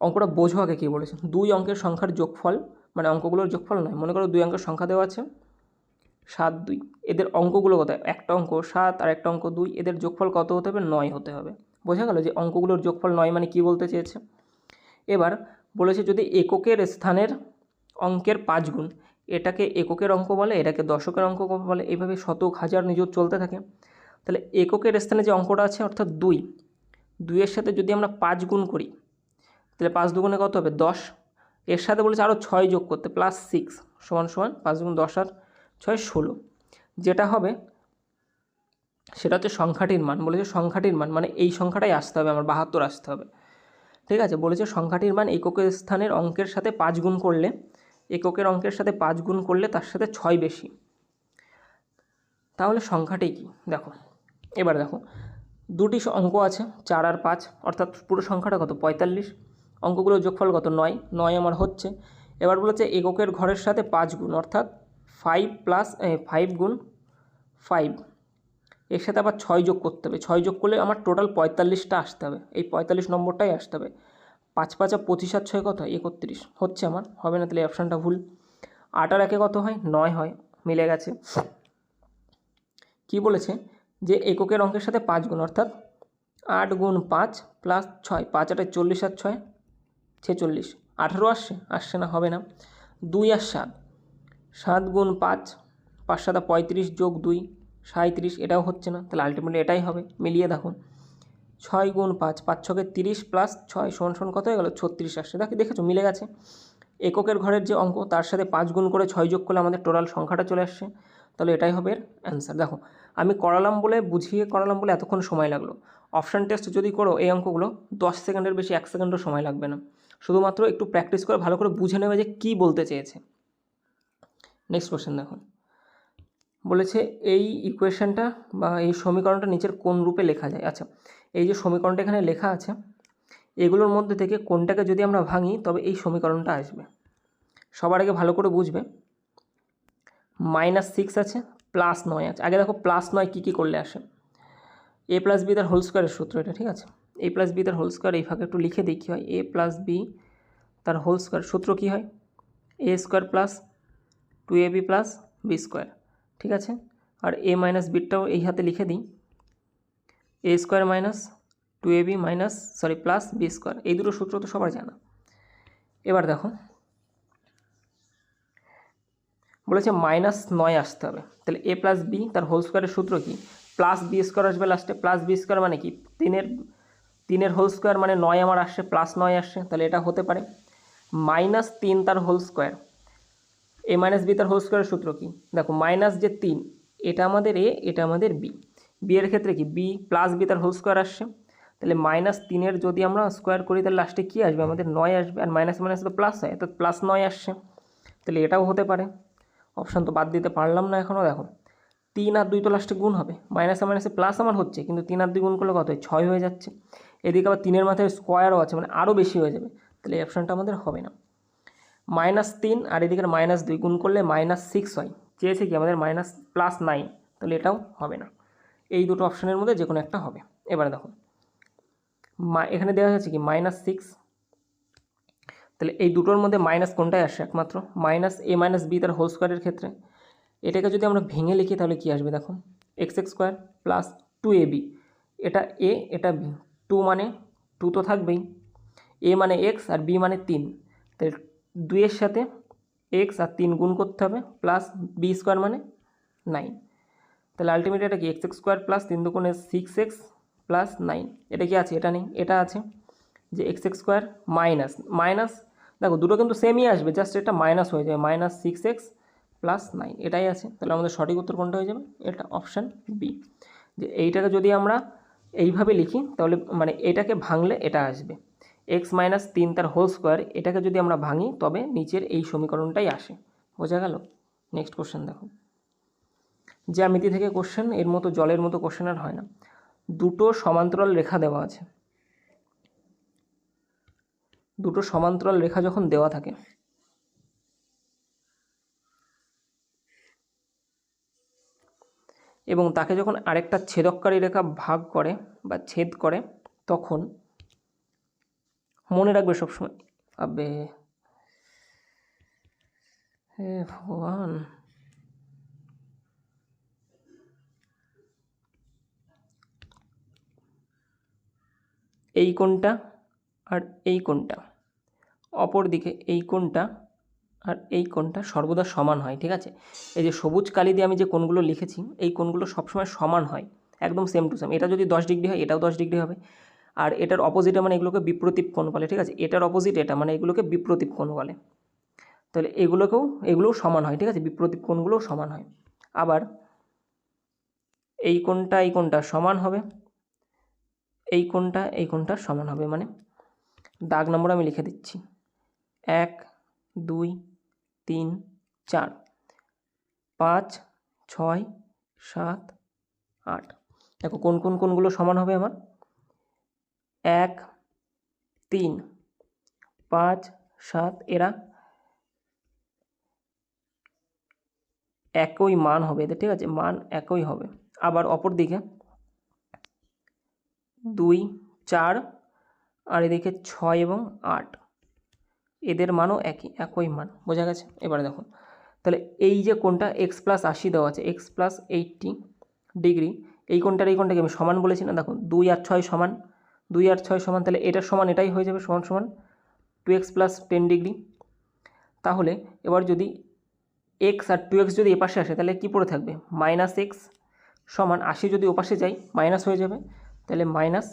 অঙ্কটা বোঝো আগে কী বলেছে। 2 অঙ্কের সংখ্যার যোগফল, মানে অঙ্কগুলোর যোগফল নয়। মনে করো 2 অঙ্কের সংখ্যা দেওয়া আছে 7, 2, এদের অঙ্কগুলো কত? একটা অঙ্ক 7 আর একটা অঙ্ক 2, এদের যোগফল কত হতে হবে? 9 হতে হবে। বোঝা গেল যে অঙ্কগুলোর যোগফল 9 মানে কী বলতে চেয়েছে। এবার বলেছে যদি এককের স্থানের অঙ্কের 5 গুণ, এটাকে এককের অঙ্ক বলে, এটাকে দশকের অঙ্ক বলে, এইভাবে শতক, হাজার, নিযুত চলতে থাকে। তাহলে এককের স্থানে যে অঙ্কটা আছে অর্থাৎ 2 এর সাথে যদি আমরা 5 গুণ করি তাহলে 5 দুগুণে কত হবে? 10। এর সাথে বলেছে আরও 6 যোগ করতে, +6 সমান 5 গুণ 10 আর 6 16। যেটা হবে সেটা হচ্ছে সংখ্যাটির মান। বলেছে সংখ্যাটির মান মানে এই সংখ্যাটাই আসতে হবে, আমার 72 আসতে হবে। ঠিক আছে? বলেছে সংখ্যাটির মান এককের স্থানের অঙ্কের সাথে 5 গুণ করলে, এককের অঙ্কের সাথে 5 গুণ করলে তার সাথে 6 বেশি। তাহলে সংখ্যাটি কী? দেখো, এবার দেখো দুটি অঙ্ক আছে 4 আর 5, অর্থাৎ পুরো সংখ্যাটা কত? 45। অঙ্কগুলোর যোগফল কত? 9 আমার হচ্ছে। এবার বলেছে এককের ঘরের সাথে 5 গুণ, অর্থাৎ 5 গুণ 5, এর সাথে আবার 6 যোগ করতে হবে। 6 যোগ করলে আমার টোটাল 45টা আসতে হবে, এই 45 নম্বরটাই আসতে হবে। 5 5 25 আর 6 কত হয়? 31 হচ্ছে আমার, হবে না, তাহলে অপশানটা ভুল। 8 আর 1 কত হয়? 9 হয়, মিলে গেছে। কি বলেছে যে এককের অঙ্কের সাথে 5 গুণ, অর্থাৎ 8 গুণ 5 প্লাস 6, 5 8 40 আর 6 46, 18 আসছে না, হবে না। 2 আর 7, 7 গুণ 5, 5 7 35 যোগ 2 37, এটাও হচ্ছে না, তাহলে আলটিমেটলি এটাই হবে। মিলিয়ে দেখো 6 গুণ 5, 5 6 30 প্লাস 6 সমান কত হয়ে গেল? 36 আসছে। দেখেছো মিলে গেছে। এককের ঘরের যে অঙ্ক তার সাথে 5 গুণ করে 6 যোগ করলে আমাদের টোটাল সংখ্যাটা চলে আসছে, তাহলে এটাই হবে এর অ্যান্সার। দেখো আমি বুঝিয়ে করালাম বলে এতক্ষণ সময় লাগলো। অপশান টেস্ট যদি করো এই অঙ্কগুলো 10 সেকেন্ডের বেশি 1 সেকেন্ডও সময় লাগবে না, শুধুমাত্র একটু প্র্যাকটিস করে ভালো করে বুঝে নেবে যে কী বলতে চেয়েছে। নেক্সট কোশ্চেন দেখো। বলেছে এই ইকুয়েশনটা বা এই সমীকরণটা নিচের কোন রূপে লেখা যায়। আচ্ছা, এই যে সমীকরণটা এখানে লেখা আছে এগুলোর মধ্যে থেকে কোনটাকে যদি আমরা ভাঙি তবে এই সমীকরণটা আসবে। সবার আগে ভালো করে বুঝবে, -6 আছে, +9 আছে। আগে দেখো +9 কী করলে আসে। a + b তার হোল স্কোয়ারের সূত্র এটা, ঠিক আছে? a + b তার হোল স্কোয়ার, এই ফাঁকে একটু লিখে দিই কী হয়। a + b তার হোল স্কোয়ার সূত্র কী হয়? a² + 2ab + b², ঠিক আছে? আর a - bটাও এই হাতে লিখে দিই, a² - 2ab + b²। এই দুটো সূত্র তো সবার জানা। এবার দেখো বলেছে -9 আসতে হবে, তাহলে a + b তার হোল স্কোয়ারের সূত্র কি? +b² আসবে লাস্টে। +b² মানে কি? 3-এর হোল স্কোয়ার মানে 9 আমার আসছে, +9 আসছে, তাহলে এটা হতে পারে। -3 তার হোল স্কোয়ার, a - b তার হোল স্কোয়ারের সূত্র কি? দেখো যে 3, এটা আমাদের a, এটা আমাদের b। b এর ক্ষেত্রে কি? b + b তার হোল স্কোয়ার আসছে, তাহলে -3-এর যদি আমরা স্কোয়ার করি তাহলে লাস্টে কী আসবে? আমাদের 9 আসবে, আর মাইনাস তো প্লাস হয়, অর্থাৎ +9 আসছে, তাহলে এটাও হতে পারে। অপশান তো বাদ দিতে পারলাম না এখনও। দেখো 3 আর 2 তো লাস্টে গুণ হবে, মাইনাসে প্লাস আমার হচ্ছে, কিন্তু 3 আর 2 গুণ করলে কত হয়? 6 হয়ে যাচ্ছে। এদিকে আবার 3-এর মাথায় স্কোয়ারও আছে, মানে আরও বেশি হয়ে যাবে, তাহলে এই অপশানটা আমাদের হবে না। -3 আর এদিকের -2 গুণ করলে -6 হয়, চেয়েছে কি আমাদের +9, তাহলে এটাও হবে না। এই দুটো অপশানের মধ্যে যে কোনো একটা হবে। এবারে দেখো এখানে দেওয়া হয়েছে কি -6, তাহলে এই দুটোর মধ্যে মাইনাস কোনটায় আসে? একমাত্র -a - b তার হোল স্কোয়ারের ক্ষেত্রে। এটাকে যদি আমরা ভেঙে লিখি তাহলে কি আসবে? দেখো x² + 2ab, এটা a, এটা b, 2 মানে 2 তো থাকবেই, a মানে x আর b মানে 3, তাহলে 2 এর সাথে x আর 3 গুণ করতে হবে, প্লাস b² মানে 9, তাহলে আলটিমেটলি এটা কি এক্স স্কোয়ার প্লাস 3 দুগুণে 6x প্লাস 9, এটা কি আছে? এটা নেই, এটা আছে যে এক্স স্কোয়ার মাইনাস মাইনাস, দেখো দুটো কিন্তু সেমই আসবে, জাস্ট এটা মাইনাস হয়ে যাবে, মাইনাস 6x প্লাস 9, এটাই আছে। তাহলে আমাদের সঠিক উত্তর কোনটা হয়ে যাবে? এটা অপশান বি। যে এইটাকে যদি আমরা এইভাবে লিখি তাহলে মানে এটাকে ভাঙলে এটা আসবে এক্স মাইনাস 3 তার হোল স্কোয়ার, এটাকে যদি আমরা ভাঙি তবে নিচের এই সমীকরণটাই আসে। বোঝা গেল? নেক্সট কোশ্চেন দেখো, জ্যামিতি থেকে কোশ্চেন, এর মতো জলের মতো কোশ্চেন আর হয় না। দুটো সমান্তরাল রেখা দেওয়া আছে, দুটো সমান্তরাল রেখা যখন দেওয়া থাকে এবং তাকে যখন আরেকটা ছেদককারী রেখা ভাগ করে বা ছেদ করে, তখন মনে রাখবে সবসময়, আবে হে ভগবান, এই কোণটা আর এই কোণটা, অপর দিকে এই কোণটা আর এই কোণটা সর্বদা সমান হয়, ঠিক আছে? এই যে সবুজ কালি দিয়ে আমি যে কোণগুলো লিখেছি, এই কোণগুলো সবসময় সমান হয়, একদম সেম টু সেম। এটা যদি 10 ডিগ্রি হয় এটাও 10 ডিগ্রি হবে, আর এটার অপোজিটে মানে এগুলোকে বিপ্রতীপ কোণ বলে, ঠিক আছে? এটার অপোজিট এটা মানে এগুলোকে বিপ্রতীপ কোণ বলে। তাহলে এগুলোও সমান হয়, ঠিক আছে? বিপ্রতীপ কোণগুলোও সমান হয়। আবার এই কোণটা সমান হবে, এই কোণটা সমান হবে, মানে দাগ নম্বর আমি লিখে দিচ্ছি 1 2 3 4 5 6 7 8। দেখো কোনগুলো সমান হবে আমার? 1 3 5 7, এরা একই মান হবে এদের, ঠিক আছে? মান একই হবে। আবার অপর দিকে 2 4 আর এদিকে 6 এবং 8, এদের মানও একই মান। বোঝা গেছে? এবারে দেখো, তাহলে এই যে কোণটা এক্স প্লাস 80 দেওয়া আছে, এক্স প্লাস 80 ডিগ্রি, এই কোণটাকে আমি সমান বলেছি না? দেখো 2 আর 6 সমান, 2 আর 6 সমান, তাহলে এটার সমান এটাই হয়ে যাবে, সমান সমান 2x প্লাস 10 ডিগ্রি। তাহলে এবার যদি এক্স আর 2x যদি এপাশে আসে তাহলে কি পড়ে থাকবে? মাইনাস এক্স সমান 80 যদি ওপাশে যাই মাইনাস হয়ে যাবে, তাহলে মাইনাস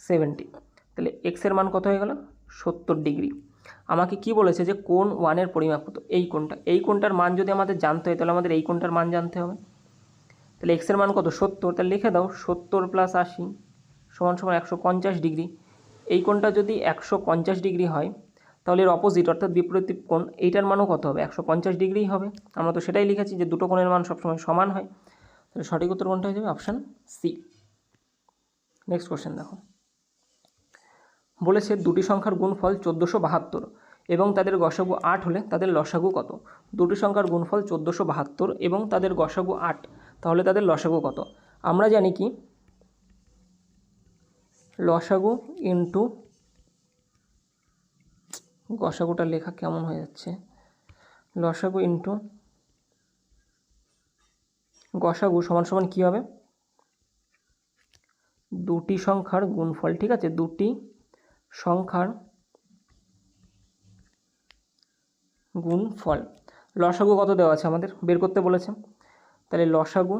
70। তাহলে এক্সের মান কত হয়ে গেল? 70 ডিগ্রি। আমাকে কি বলেছে যে কোণ 1-এর পরিমাপ কত? এই কোণটার মান যদি আমাদের জানতে হয় তাহলে আমাদের এই কোণটার মান জানতে হবে। তাহলে এক্সের মান কত? 70, তাহলে লিখে দাও 70 প্লাস 80 সমান সমান 150 ডিগ্রি। এই কোণটা যদি 150 ডিগ্রি হয় তাহলে এর অপোজিট অর্থাৎ বিপরীত কোণ, এইটার মানও কত হবে? 150 ডিগ্রিই হবে। আমরা তো সেটাই লিখেছি যে দুটো কোণের মান সবসময় সমান হয়। তাহলে সঠিক উত্তর কোনটা হয়ে যাবে? Option C. নেক্সট কোশ্চেন দেখো, বলেছে দুটি সংখ্যার গুণফল 1472 এবং তাদের গসাগু 8 হলে তাদের লসাগু কত? দুটি সংখ্যার গুণফল 1472 এবং তাদের গসাগু 8, তাহলে তাদের লসাগু কত? আমরা জানি কি লসাগু ইন্টু, গসাগুটা লেখা কেমন হয়ে যাচ্ছে, লসাগু ইন্টু গসাগু সমান সমান কী হবে? দুটি সংখ্যার গুণফল, ঠিক আছে? দুটি সংখ্যার গুণফল। লসাগু কত দেওয়া আছে আমাদের? বের করতে বলেছে। তাহলে লসাগু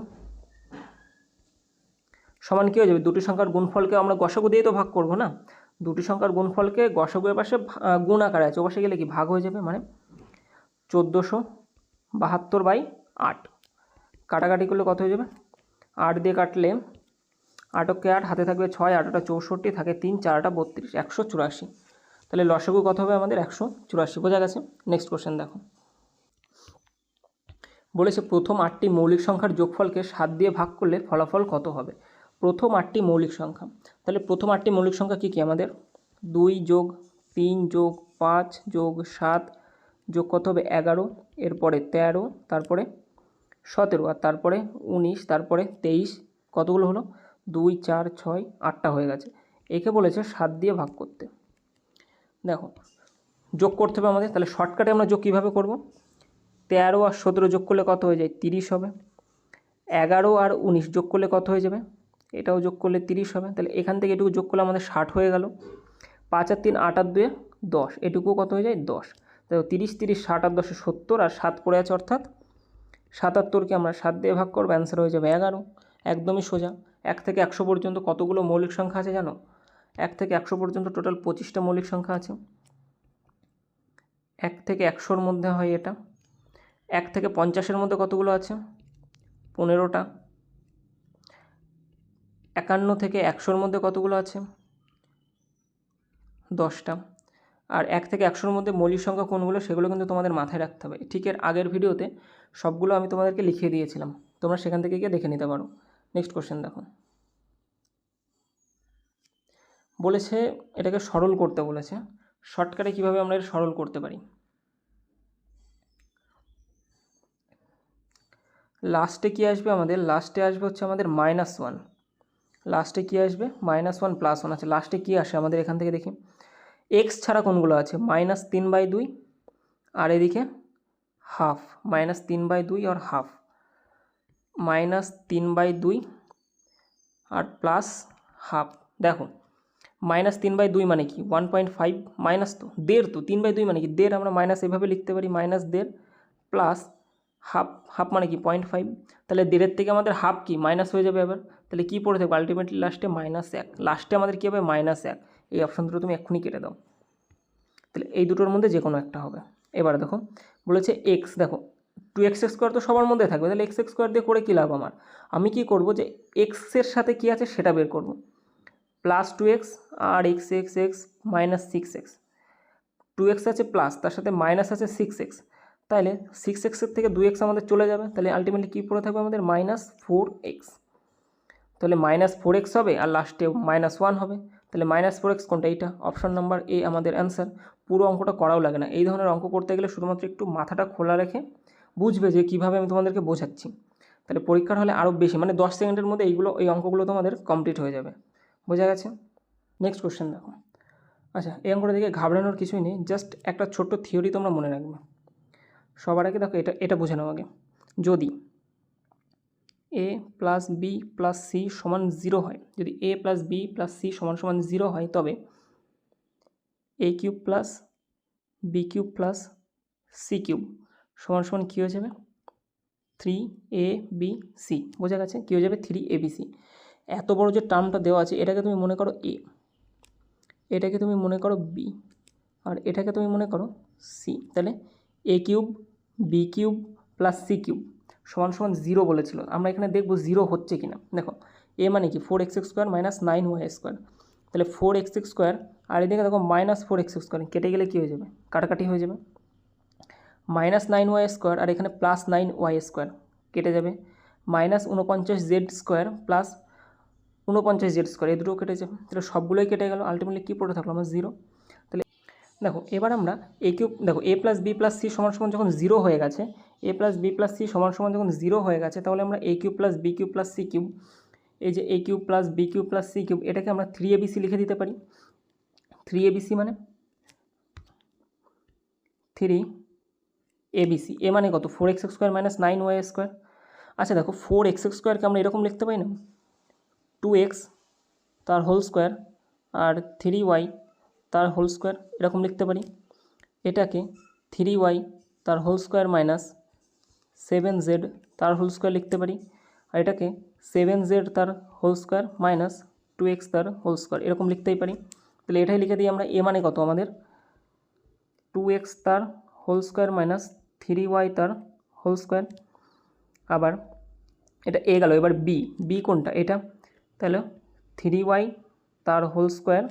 সমান কী হয়ে যাবে? দুটি সংখ্যার গুণফলকে আমরা গসাগু দিয়ে তো ভাগ করব না, দুটি সংখ্যার গুণফলকে গসাগুর পাশে গুণ আকারে আছে, ওপাশে গেলে কি ভাগ হয়ে যাবে, মানে 1472/8। কাটাকাটি করলে কত হয়ে যাবে? 8 দিয়ে কাটলে 8কে 8, হাতে থাকবে 6, 8টা 64, থাকে 3, 4টা 32, 184। তাহলে লসাগু কত হবে আমাদের? 184। বোঝা গেছে? নেক্সট কোশ্চেন দেখো, বলেছে প্রথম 8টি মৌলিক সংখ্যার যোগফলকে 7 দিয়ে ভাগ করলে ফলাফল কত হবে? প্রথম 8টি মৌলিক সংখ্যা, তাহলে প্রথম 8টি মৌলিক সংখ্যা কী কী আমাদের? 2 যোগ 3 যোগ 5 যোগ 7 যোগ কত হবে? 11, এরপরে 13, তারপরে 17, আর তারপরে 19, তারপরে 23, কতগুলো হলো? 2 4 6 8টা হয়ে গেছে। একে বলেছে 7 দিয়ে ভাগ করতে। দেখো যোগ করতে হবে আমাদের, তাহলে শর্টকাটে আমরা যোগ কীভাবে করব? 13 আর 17 যোগ করলে কত হয়ে যায়? 30 হবে। 11 আর 19 যোগ করলে কত হয়ে যাবে? এটাও যোগ করলে 30 হবে। তাহলে এখান থেকে এটুকু যোগ করলে আমাদের 60 হয়ে গেল। 5 আর 3 8 আর 2 10, এটুকু কত হয়ে যায়? 10। তো 30 30 60 আর 10 70, আর 7 পড়ে আছে অর্থাৎ 77কে আমরা 7 দিয়ে ভাগ করবো, অ্যান্সার হয়ে যাবে 11। একদমই সোজা। 1 থেকে 100 পর্যন্ত কতগুলো মৌলিক সংখ্যা আছে জানো? 1 থেকে 100 পর্যন্ত টোটাল 25টা মৌলিক সংখ্যা আছে। 1 থেকে 100-র মধ্যে হয় এটা। 1 থেকে 50-এর মধ্যে কতগুলো আছে? 15টা। 51 থেকে 100-র মধ্যে কতগুলো আছে? 10টা। আর 1 থেকে 100-র মধ্যে মৌলিক সংখ্যা কোনগুলো সেগুলো কিন্তু তোমাদের মাথায় রাখতে হবে। ঠিক এর আগের ভিডিওতে সবগুলো আমি তোমাদেরকে লিখিয়ে দিয়েছিলাম, তোমরা সেখান থেকে গিয়ে দেখে নিতে পারো। নেক্সট কোশ্চেন দেখো, বলেছে এটাকে সরল করতে বলেছে। শর্টকাটে কীভাবে আমরা এটা সরল করতে পারি? লাস্টে কী আসবে আমাদের? লাস্টে আসবে হচ্ছে আমাদের -1। লাস্টে কী আসবে? -1 +1 আছে। লাস্টে কী আসে আমাদের এখান থেকে দেখি। এক্স ছাড়া কোনগুলো আছে? -3/2 আর এদিকে হাফ। -3/2 আর হাফ। -3/2 আর প্লাস হাফ। দেখো -3/2 মানে কি? 1.5 মাইনাস তো 1.5, তো 3/2 মানে কি 1.5, আমরা মাইনাস এভাবে লিখতে পারি -1.5 প্লাস হাফ। হাফ মানে কি 0.5, তাহলে 1.5-এর থেকে আমাদের হাফ কি মাইনাস হয়ে যাবে এবার। তাহলে কী পড়ে থাকবে আলটিমেটলি লাস্টে? -1। লাস্টে আমাদের কী হবে? -1। এই অপশান দুটো তুমি এক্ষুনি কেটে দাও। তাহলে এই দুটোর মধ্যে যে কোনো একটা হবে। এবার দেখো বলেছে এক্স, দেখো 2x² তো সবার মধ্যে থাকবে, তাহলে x² দিয়ে করে কী লাভ আমার? আমি কি করব যে এক্সের সাথে কি আছে সেটা বের করব। +2x আর x -6x। 2x আছে প্লাস, তার সাথে মাইনাস আছে 6x, তাহলে 6x এর থেকে 2x আমাদের চলে যাবে, তাহলে আলটিমেটলি কী পড়ে থাকবে আমাদের? -4x। তাহলে -4x হবে আর লাস্টে -1 হবে। তাহলে -4x কোনটা? এইটা, অপশন নাম্বার এ আমাদের অ্যান্সার। পুরো অঙ্কটা করাও লাগে না। এই ধরনের অঙ্ক করতে গেলে শুধুমাত্র একটু মাথাটা খোলা রেখে বুঝবে যে কীভাবে আমি তোমাদেরকে বোঝাচ্ছি। তাহলে পরীক্ষার হলে আরও বেশি, মানে 10 সেকেন্ডের মধ্যে এই অঙ্কগুলো তোমাদের কমপ্লিট হয়ে যাবে। বোঝা গেছে? নেক্সট কোশ্চেন দেখো। আচ্ছা, এই অঙ্কটা দেখে ঘাবড়ানোর কিছুই নেই, জাস্ট একটা ছোট্ট থিওরি তোমরা মনে রাখবে। সবার আগে দেখো এটা বুঝে নাও আগে। যদি a + b + c = 0 হয়, যদি a + b + c = 0 হয়, তবে a³ + b³ + c³ = কী হয়ে যাবে? 3abc। বোঝা গেছে? কী হয়ে যাবে? 3abc। এত বড় যে টার্মটা দেওয়া আছে এটাকে তুমি মনে করো a, এটাকে তুমি মনে করো b, আর এটাকে তুমি মনে করো c। তাহলে a³ b³ + c³ = 0 বলেছিল। আমরা এখানে দেখব 0 হচ্ছে কি না। দেখো a মানে কি? 4x² - 9y²। তাহলে 4x² আর এদিকে দেখো -4x² কেটে গেলে কী হয়ে যাবে? কাটাকাটি হয়ে যাবে। -9y² আর এখানে +9y² কেটে যাবে। -49z² + 49z², এই দুটো কেটে যাবে। তাহলে সবগুলোই কেটে গেল, আলটিমেটলি কী পড়ে থাকলো আমার? 0। তাহলে দেখো এবার আমরা দেখো a + b + c = যখন 0 হয়ে গেছে, a + b + c = যখন 0 হয়ে গেছে, তাহলে আমরা a³ + b³ + c³, এই যে a³ + b³ + c³ এটাকে আমরা 3abc লিখে দিতে পারি। 3abc মানে 3abc। a মানে কত? 4x² - 9y²। আচ্ছা দেখো 4x²কে আমরা এরকম লিখতে পারি না? 2x তার হোল স্কোয়ার আর 3y তার হোল স্কোয়ার, এরকম লিখতে পারি। এটাকে 3y তার হোল স্কোয়ার - 7z তার হোল স্কোয়ার লিখতে পারি। আর এটাকে 7z তার হোল স্কোয়ার - 2x তার হোল স্কোয়ার, এরকম লিখতেই পারি। তাহলে এটাই লিখে দিই আমরা। a মানে কত আমাদের? 2x তার হোল স্কোয়ার - 3y তার হোল স্কোয়ার। আবার এটা a গেল। এবার b কোনটা? এটা। তাহলে 3y তার হোল স্কোয়ার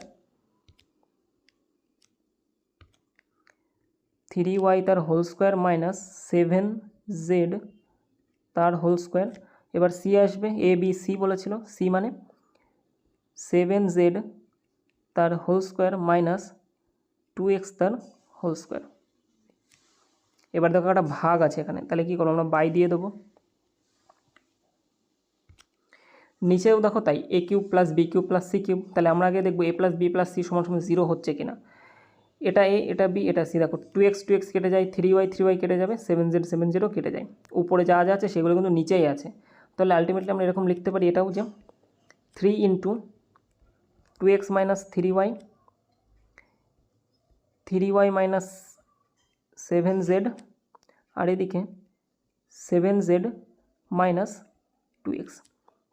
3y তার হোল স্কোয়ার -7z তার হোল স্কোয়ার। এবার c আসবে, a b c বলেছিল, c মানে 7z তার হোল স্কোয়ার -2x তার হোল স্কোয়ার। এবার দেখো একটা ভাগ আছে এখানে, তাহলে কী করবো? আমরা বাই দিয়ে দেবো। নিচেও দেখো তাই, a³ + b³ + c³। তাহলে আমরা আগে দেখবো a + b + c = 0 হচ্ছে কিনা। এটা a, এটা b, এটা c। দেখো 2x কেটে যায়, 3y কেটে যাবে, 7z কেটে যায়। উপরে যা যা আছে সেগুলো কিন্তু নিচেই আছে। তাহলে আলটিমেটলি আমরা এরকম লিখতে পারি, এটাও যে 3 × 2x - 3y 3y - 7z আর এদিকে 7z মাইনাস 2x।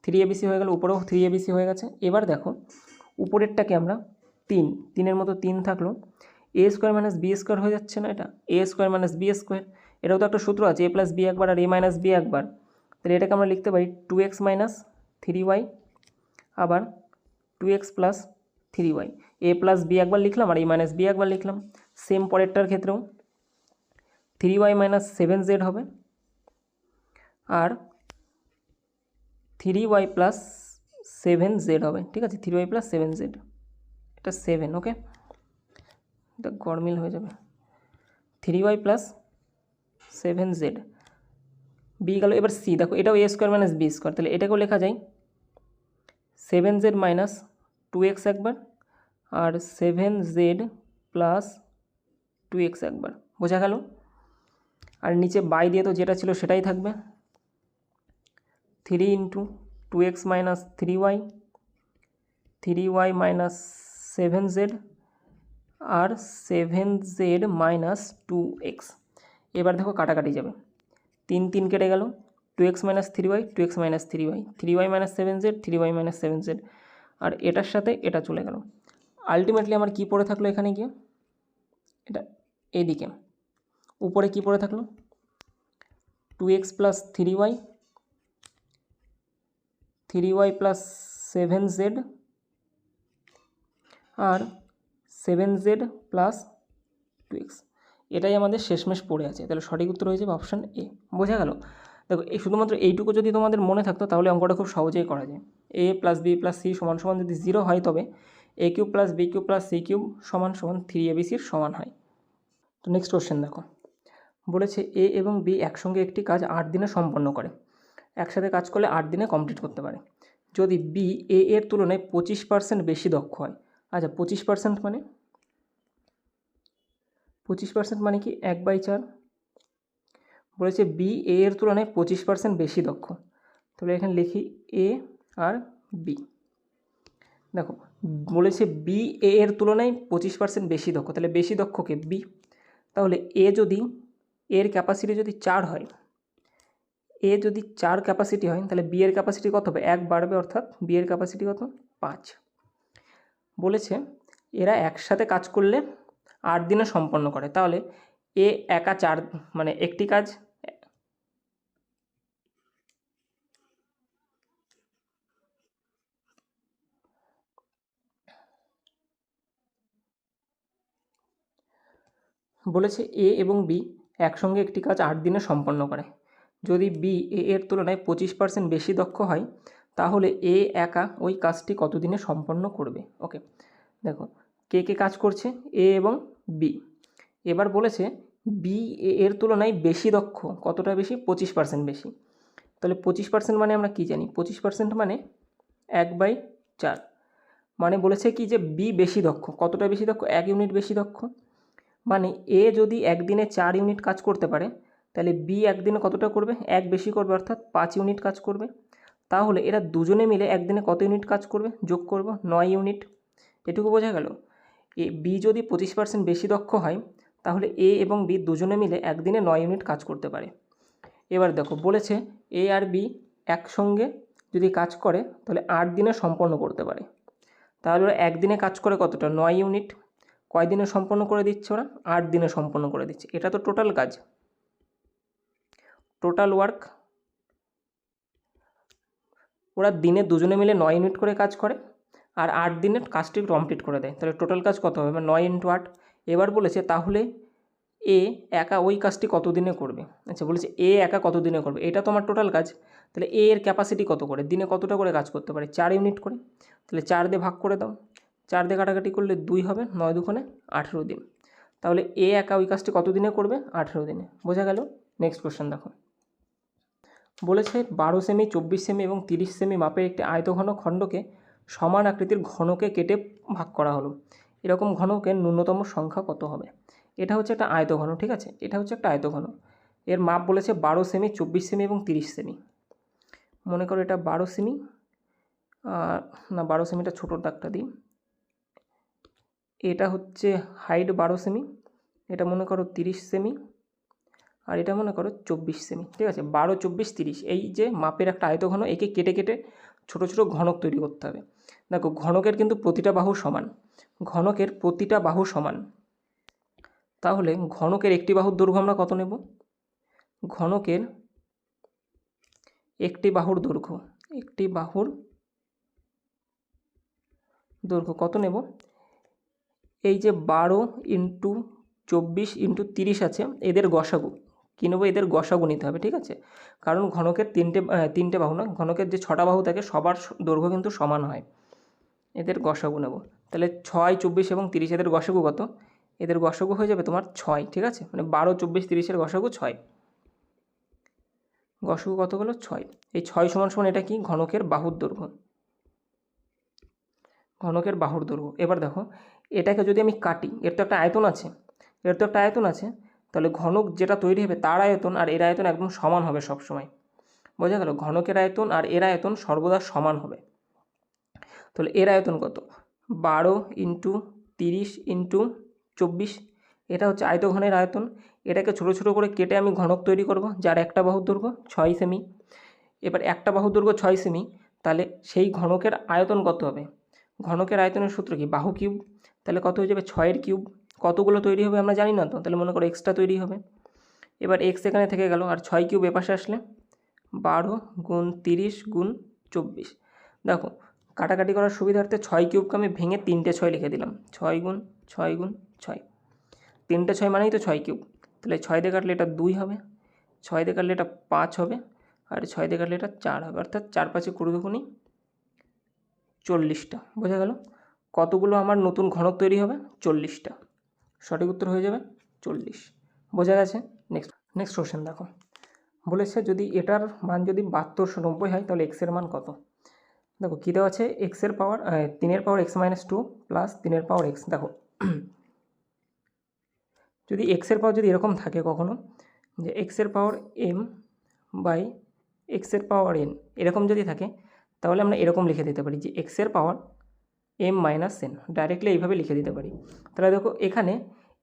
3abc হয়ে গেল, উপরেও 3abc হয়ে গেছে। এবার দেখো উপরেরটাকে আমরা 3 মতো 3 থাকলো, a square minus B square হয়ে যাচ্ছে না এটা, a square minus B square. এটাও তো একটা সূত্র আছে, a প্লাস বি একবার আর a মাইনাস বি একবার। তাহলে এটাকে আমরা লিখতে পারি 2x মাইনাস 3y, আবার 2x plus 3y। a plus B একবার লিখলাম আর a মাইনাস বি একবার লিখলাম। সেম পরেরটার ক্ষেত্রেও 3y মাইনাস 7z হবে, আর 3y প্লাস 7z হবে। ঠিক আছে, 3y প্লাস 7z, এটা 7, ওকে, এটা গরমিল হয়ে যাবে। 3y প্লাস 7z, বি গেল। এবার সি দেখো, এটাও a square minus B square, তাহলে এটাকেও লেখা যায় 7z মাইনাস 2x একবার, আর 7z প্লাস 2x একবার। বোঝা গেল? আর নিচে বাই দিয়ে তো যেটা ছিল সেটাই থাকবে, 3 into 2x minus 3y, 3y minus 7z, আর 7z মাইনাস 2x। এবার দেখো কাটাকাটি যাবে, 3 কেটে গেল, 2x minus 3y, 2x minus 3y, 3y minus 7z, 3y minus 7z, আর এটার সাথে এটা চলে গেল। আলটিমেটলি আমার কি পড়ে থাকলো এখানে গিয়ে, এটা এইদিকে উপরে কি পড়ে থাকলো, 2x plus 3y, 3y plus 7z, আর 7z প্লাস 2x। এটাই আমাদের শেষমেশ পড়ে আছে। তাহলে সঠিক উত্তর হয়ে যাবে অপশান এ। বোঝা গেল? দেখো এই শুধুমাত্র এইটুকু যদি তোমাদের মনে থাকতো তাহলে অঙ্কটা খুব সহজেই করা যায়। a plus B plus C সমান সমান যদি 0 হয় তবে a cube plus B cube plus C cube সমান সমান 3abc-র সমান হয়। তো নেক্সট কোশ্চেন দেখো, বলেছে এ এবং বি একসঙ্গে একটি কাজ 8 দিনে সম্পন্ন করে। একসাথে কাজ করলে 8 দিনে কমপ্লিট করতে পারে। যদি বি এ এর তুলনায় 25% বেশি দক্ষ হয়। আচ্ছা 25% মানে 25% মানে কি 1/4। বলেছে বি এ এর তুলনায় 25% বেশি দক্ষ, তাহলে এখানে লিখি এ আর বি। দেখো বলেছে বি এ এর তুলনায় 25% বেশি দক্ষ, তাহলে বেশি দক্ষকে বি। তাহলে এ যদি এর ক্যাপাসিটি যদি 4 হয়, এ যদি 4 ক্যাপাসিটি হয় তাহলে বি এর ক্যাপাসিটি কত হবে, 1 বাড়বে, অর্থাৎ বি এর ক্যাপাসিটি কত, 5। বলেছে এরা একসাথে কাজ করলে 8 দিনে সম্পন্ন করে। তাহলে এ একা 4 মানে একটি কাজ, বলেছে এ এবং বি একসঙ্গে একটি কাজ 8 দিনে সম্পন্ন করে। যদি বি এ এর তুলনায় 25% বেশি দক্ষ হয় তাহলে এ একা ওই কাজটি কত দিনে সম্পন্ন করবে। ওকে, দেখো কে কে কাজ করছে, এ এবং বি। এবার বলেছে বি এ এর তুলনায় বেশি দক্ষ, কতটা বেশি, 25% বেশি। তাহলে 25% মানে আমরা কি জানি, 25% মানে 1/4। মানে বলেছে কি যে বি বেশি দক্ষ, কতটা বেশি দক্ষ, 1 ইউনিট বেশি দক্ষ। মানে এ যদি একদিনে 4 ইউনিট কাজ করতে পারে তাহলে বি একদিনে কতটা করবে, 1 বেশি করবে, অর্থাৎ 5 ইউনিট কাজ করবে। তাহলে এরা দুজনে মিলে একদিনে কত ইউনিট কাজ করবে, যোগ করব 9 ইউনিট। এটুকু বোঝা গেল। এ বি যদি 25% বেশি দক্ষ হয় তাহলে এ এবং বি দুজনে মিলে একদিনে 9 ইউনিট কাজ করতে পারে। এবার দেখো বলেছে এ আর বি একসঙ্গে যদি কাজ করে তাহলে 8 দিনে সম্পন্ন করতে পারে। তাহলে ওরা একদিনে কাজ করে কতটা, 9 ইউনিট। কয় দিনে সম্পন্ন করে দিচ্ছে ওরা, 8 দিনে সম্পন্ন করে দিচ্ছে। এটা তো টোটাল কাজ, টোটাল ওয়ার্ক। ওরা দিনে দুজনে মিলে 9 ইউনিট করে কাজ করে আর 8 দিনের কাজটি কমপ্লিট করে দেয়। তাহলে টোটাল কাজ কত হবে, 9 × 8। এবার বলেছে তাহলে এ একা ওই কাজটি কত দিনে করবে। আচ্ছা বলেছে এ একা কত দিনে করবে, এটা তো আমার টোটাল কাজ। তাহলে এ এর ক্যাপাসিটি কত করে, দিনে কতটা করে কাজ করতে পারে, 4 ইউনিট করে। তাহলে 4 দিয়ে ভাগ করে দাও, 4 দিয়ে কাটাকাটি করলে 2 হবে, 9 2 18 দিন। তাহলে এ একা ওই কাজটি কত দিনে করবে, 18 দিনে। বোঝা গেল? নেক্সট কোশ্চেন দেখো, বলেছে 12 সেমি, 24 সেমি এবং 30 সেমি মাপের একটি আয়তঘন খণ্ডকে সমান আকৃতির ঘনকে কেটে ভাগ করা হলো। এরকম ঘনকের ন্যূনতম সংখ্যা কত হবে। এটা হচ্ছে একটা আয়তঘন, ঠিক আছে, এটা হচ্ছে একটা আয়তঘন। এর মাপ বলেছে 12 সেমি, 24 সেমি এবং 30 সেমি। মনে করো এটা 12 সেমি, না 12 সেমিটা ছোটোর দাগটা দিই। এটা হচ্ছে হাইট 12 সেমি, এটা মনে করো 30 সেমি, আর এটা মনে করো 24 সেমি, ঠিক আছে। 12, 24, 30 এই যে মাপের একটা আয়তঘন, একে কেটে কেটে ছোট ছোট ঘনক তৈরি করতে হবে। দেখো ঘনকের কিন্তু প্রতিটা বাহু সমান, ঘনকের প্রতিটা বাহু সমান, তাহলে ঘনকের একটি বাহুর দৈর্ঘ্য আমরা কত নেব? ঘনকের একটি বাহুর দৈর্ঘ্য, একটি বাহুর দৈর্ঘ্য কত নেব? এই যে 12 ইন্টু 24 ইন্টু 30 আছে, এদের গসাগু কী নেবো? এদের গসাগু নিতে হবে, ঠিক আছে। কারণ ঘনকের তিনটে বাহু না, ঘনকের যে 6টা বাহু থাকে সবার দৈর্ঘ্য কিন্তু সমান হয়। এদের গসাগু নেব, তাহলে 6, 24 এবং 30 এদের গসাগু কত? এদের গসাগু হয়ে যাবে তোমার 6, ঠিক আছে। মানে 12, 24, 30-এর গসাগু 6, গসাগু কত হলো? 6। এই 6 সমান সমান এটা কি? ঘনকের বাহুর দৈর্ঘ্য, ঘনকের বাহুর দৈর্ঘ্য। এবার দেখো এটাকে যদি আমি কাটি, এর তো একটা আয়তন আছে, এর তো একটা আয়তন আছে, তাহলে ঘনক যেটা তৈরি হবে তার আয়তন আর এর আয়তন একদম সমান হবে সব সময়। বোঝা গেল? ঘনকের আয়তন আর এর আয়তন সর্বদা সমান হবে। তাহলে এর আয়তন কত? 12 ইন্টু 30 ইন্টু 24, এটা হচ্ছে আয়তঘনের আয়তন। এটাকে ছোটো ছোটো করে কেটে আমি ঘনক তৈরি করব, যার একটা বাহুর দৈর্ঘ্য 6 সেমি। এবার একটা বাহুর দৈর্ঘ্য 6 সেমি, তাহলে সেই ঘনকের আয়তন কত হবে? ঘনকের আয়তনের সূত্র কি? বাহু কিউব। তাহলে কত হয়ে যাবে? 6-এর কিউব। কতগুলো তৈরি হবে আমরা জানি না তো, তাহলে মনে করো এক্সটা তৈরি হবে। এবার এক্স এখানে থেকে গেল, আর 6 কিউব এপাশে আসলে 12 গুণ 30 গুণ 24। দেখো কাটাকাটি করার সুবিধার্থে 6 কিউবকে আমি ভেঙে 3টে 6 লিখে দিলাম। 6 গুণ 6 গুণ 6, 3টে 6 মানেই তো 6 কিউব। তাহলে 6 দিয়ে কাটলে এটা 2 হবে, 6 দিয়ে কাটলে এটা 5 হবে, আর 6 দিয়ে কাটলে এটা 4 হবে। অর্থাৎ 4, 5 কুড়ি দুগুণি 40টা। বোঝা গেল? কতগুলো আমার নতুন ঘনক তৈরি হবে? 40টা। সঠিক উত্তর হয়ে যাবে 40। বোঝা গেছে? নেক্সট কোশ্চেন দেখো, বলেছে যদি এটার মান যদি 7290 হয় তাহলে এক্সের মান কত? দেখো কী দেওয়া আছে? এক্সের পাওয়ার 3-এর পাওয়ার x-2 প্লাস 3-এর পাওয়ার x। দেখো যদি এক্সের পাওয়ার যদি এরকম থাকে কখনো, যে এক্সের পাওয়ার m বাই এক্সের পাওয়ার n, এরকম যদি থাকে, তাহলে আমরা এরকম লিখে দিতে পারি যে এক্সের পাওয়ার m মাইনাস n, ডাইরেক্টলি এইভাবে লিখে দিতে পারি। তাহলে দেখো এখানে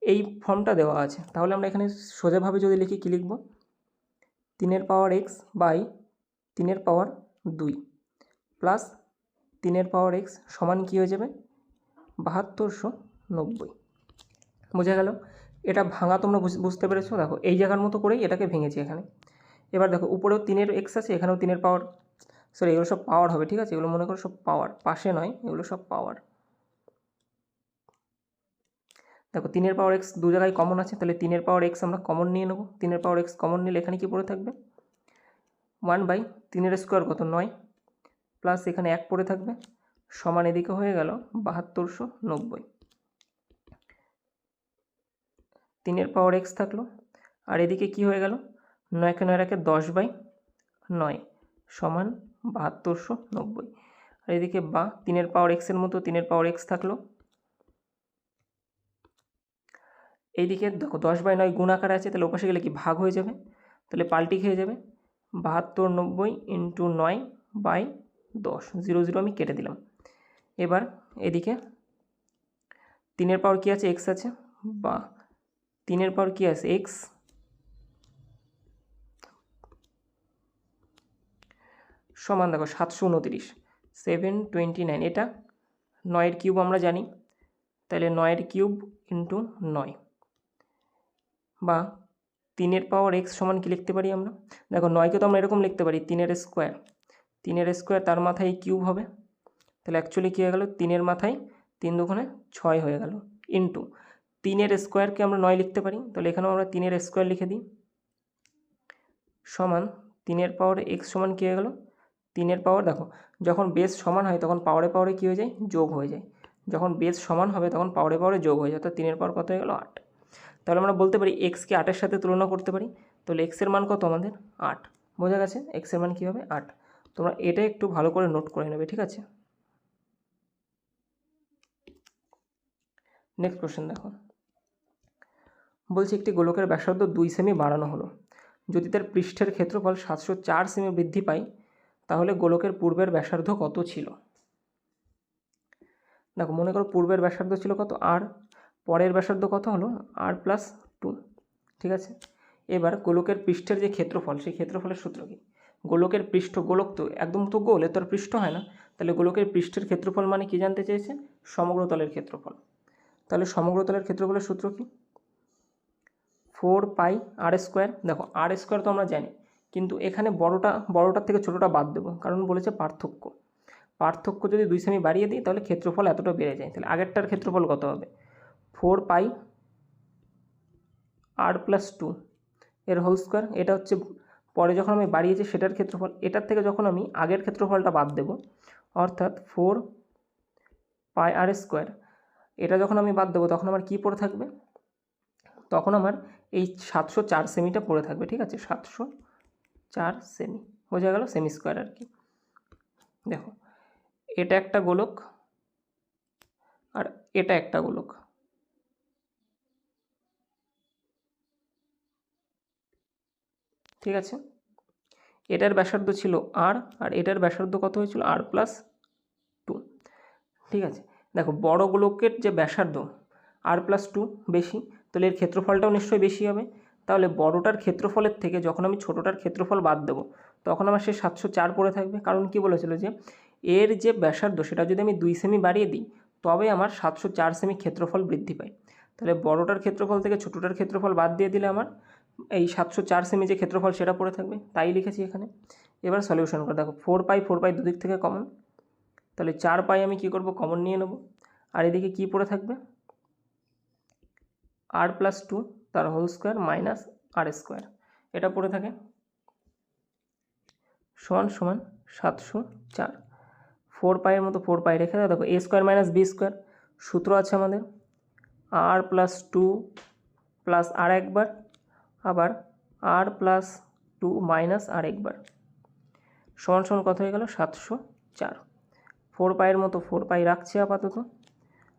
এই ফর্মটা দেওয়া আছে, তাহলে আমরা এখানে সোজাভাবে যদি লিখি, কী লিখব? 3-এর পাওয়ার x বাই 3-এর পাওয়ার 2 প্লাস 3-এর পাওয়ার x সমান কী হয়ে যাবে? 7290। বোঝা গেল? এটা ভাঙা তোমরা বুঝতে পেরেছো? দেখো এই জায়গার মতো করেই এটাকে ভেঙেছি এখানে। এবার দেখো উপরেও 3-এর x আছে, এখানেও 3-এর পাওয়ার, সরি এগুলো সব পাওয়ার হবে, ঠিক আছে। এগুলো মনে করো সব পাওয়ার, পাশে নয়, এগুলো সব পাওয়ার। দেখো 3-এর পাওয়ার x দু জায়গায় কমন আছে, তাহলে 3-এর পাওয়ার x আমরা কমন নিয়ে নেব। 3-এর পাওয়ার x কমন নিলে এখানে কি পড়ে থাকবে? 1/3-এর স্কোয়ার কত? 9 প্লাস এখানে 1 পড়ে থাকবে, সমান এদিকে হয়ে গেল 7290। 3-এর পাওয়ার x থাকলো, আর এদিকে কি হয়ে গেল? 9 কে 9 রাখে 10/9 সমান 7290। আর এদিকে 3-এর পাওয়ার x এর মতো 3-এর পাওয়ার x থাকলো। এইদিকে দেখো 10/9 গুণ আকারে আছে, তাহলে ওপাশে গেলে কি ভাগ হয়ে যাবে, তাহলে পাল্টি খেয়ে যাবে। 7290 ইন্টু 9/10, 0 0 আমি কেটে দিলাম। এবার এদিকে 3-এর পাওয়ার কী আছে? x আছে, বা 3-এর পাওয়ার কী আছে? x সমান দেখো 729, 729। এটা 9-এর কিউব আমরা জানি, তাহলে 9-এর কিউব ইন্টু 9, বা 3-এর পাওয়ার x সমান কি লিখতে পারি আমরা? দেখো 9কে তো আমরা এরকম লিখতে পারি 3-এর স্কোয়ার, 3-এর স্কোয়ার তার মাথায় কিউব হবে, তাহলে অ্যাকচুয়ালি কী হয়ে গেল? 3-এর মাথায় 3 দুগুণে 6 হয়ে গেল, ইন্টু 3-এর স্কোয়ারকে আমরা 9 লিখতে পারি, তাহলে এখানেও আমরা 3-এর স্কোয়ার লিখে দিই, সমান 3-এর পাওয়ার x সমান কী হয়ে গেল? 3-এর পাওয়ার, দেখো যখন বেস সমান হয় তখন পাওয়ারে পাওয়ারে কী হয়ে যায়? যোগ হয়ে যায়। যখন বেস সমান হবে তখন পাওয়ারে পাওয়ারে যোগ হয়ে যায়, তো 3-এর পাওয়ার কত হয়ে গেল? 8। তাহলে আমরা বলতে পারি এক্সকে 8-এর সাথে তুলনা করতে পারি, তাহলে এক্সের মান কত আমাদের? 8। বোঝা গেছে? এক্সের মান কী হবে? 8। তোমরা এটা একটু ভালো করে নোট করে নেবে, ঠিক আছে। নেক্সট কোশ্চেন দেখো, বলছি একটি গোলকের ব্যাসার্ধ 2 সেমি বাড়ানো হলো, যদি তার পৃষ্ঠের ক্ষেত্রফল 704 সেমি বৃদ্ধি পায় তাহলে গোলকের পূর্বের ব্যাসার্ধ কত ছিল? দেখো মনে করো পূর্বের ব্যাসার্ধ ছিল কত? আর পরের ব্যাসার্ধ কত হলো? r+2, ঠিক আছে। এবার গোলকের পৃষ্ঠের যে ক্ষেত্রফল, সেই ক্ষেত্রফলের সূত্র কী? গোলকের পৃষ্ঠ, গোলক তো একদম তো গোল, এর তো আর পৃষ্ঠ হয় না, তাহলে গোলকের পৃষ্ঠের ক্ষেত্রফল মানে কি জানতে চেয়েছে? সমগ্রতলের ক্ষেত্রফল। তাহলে সমগ্রতলের ক্ষেত্রফলের সূত্র কি? 4πr²। দেখো r² তো আমরা জানি, কিন্তু এখানে বড়টার থেকে ছোটোটা বাদ দেবো, কারণ বলেছে পার্থক্য যদি 2 সেমি বাড়িয়ে দিই তাহলে ক্ষেত্রফল এতটা বেড়ে যায়। তাহলে আগেরটার ক্ষেত্রফল কত হবে? 4πr+2 এর হোল স্কোয়ার। এটা হচ্ছে পরে যখন আমি বাড়িয়েছি সেটার ক্ষেত্রফল। এটার থেকে যখন আমি আগের ক্ষেত্রফলটা বাদ দেব, অর্থাৎ 4πr², এটা যখন আমি বাদ দেবো তখন আমার কী পড়ে থাকবে? তখন আমার এই 704 সেমিটা পড়ে থাকবে। ঠিক আছে, 704 সেমি বোঝা গেল, সেমি স্কোয়ার আর কি। দেখো এটা একটা গোলক আর এটা একটা গোলক, ঠিক আছে। এটার ব্যাসার্ধ ছিল আর এটার ব্যাসার্ধ কত হয়েছিল? r+2। ঠিক আছে, দেখো বড় গোলকের যে ব্যাসার্ধ r+2 বেশি, তাহলে এর ক্ষেত্রফলটাও নিশ্চয়ই বেশি হবে। তাহলে বড়টার ক্ষেত্রফলের থেকে যখন আমি ছোটোটার ক্ষেত্রফল বাদ দেবো তখন আমার সে 704 পড়ে থাকবে। কারণ কি বলেছিল যে এর যে ব্যাসার্ধ সেটা যদি আমি 2 সেমি বাড়িয়ে দিই তবে আমার 704 সেমি ক্ষেত্রফল বৃদ্ধি পায়। তাহলে বড়টার ক্ষেত্রফল থেকে ছোটোটার ক্ষেত্রফল বাদ দিয়ে দিলে আমার এই 704 সেমি যে ক্ষেত্রফল সেটা পড়ে থাকবে, তাই লিখেছি এখানে। এবার সলিউশন করে দেখো 4π দুদিক থেকে কমন, তাহলে 4π আমি কী করব? কমন নিয়ে নেব। আর এদিকে কী পড়ে থাকবে? r+2 তার হোল স্কোয়ার মাইনাস r², এটা পড়ে থাকে, সমান সমান 704। 4π এর মতো 4π রেখে দাও। দেখো a² - b², সূত্র আছে আমাদের r+2 প্লাস আর একবার, আবার r+2 মাইনাস আর একবার, সমান সমান কত হয়ে গেল? 704। 4π এর মতো 4π রাখছি আপাতত।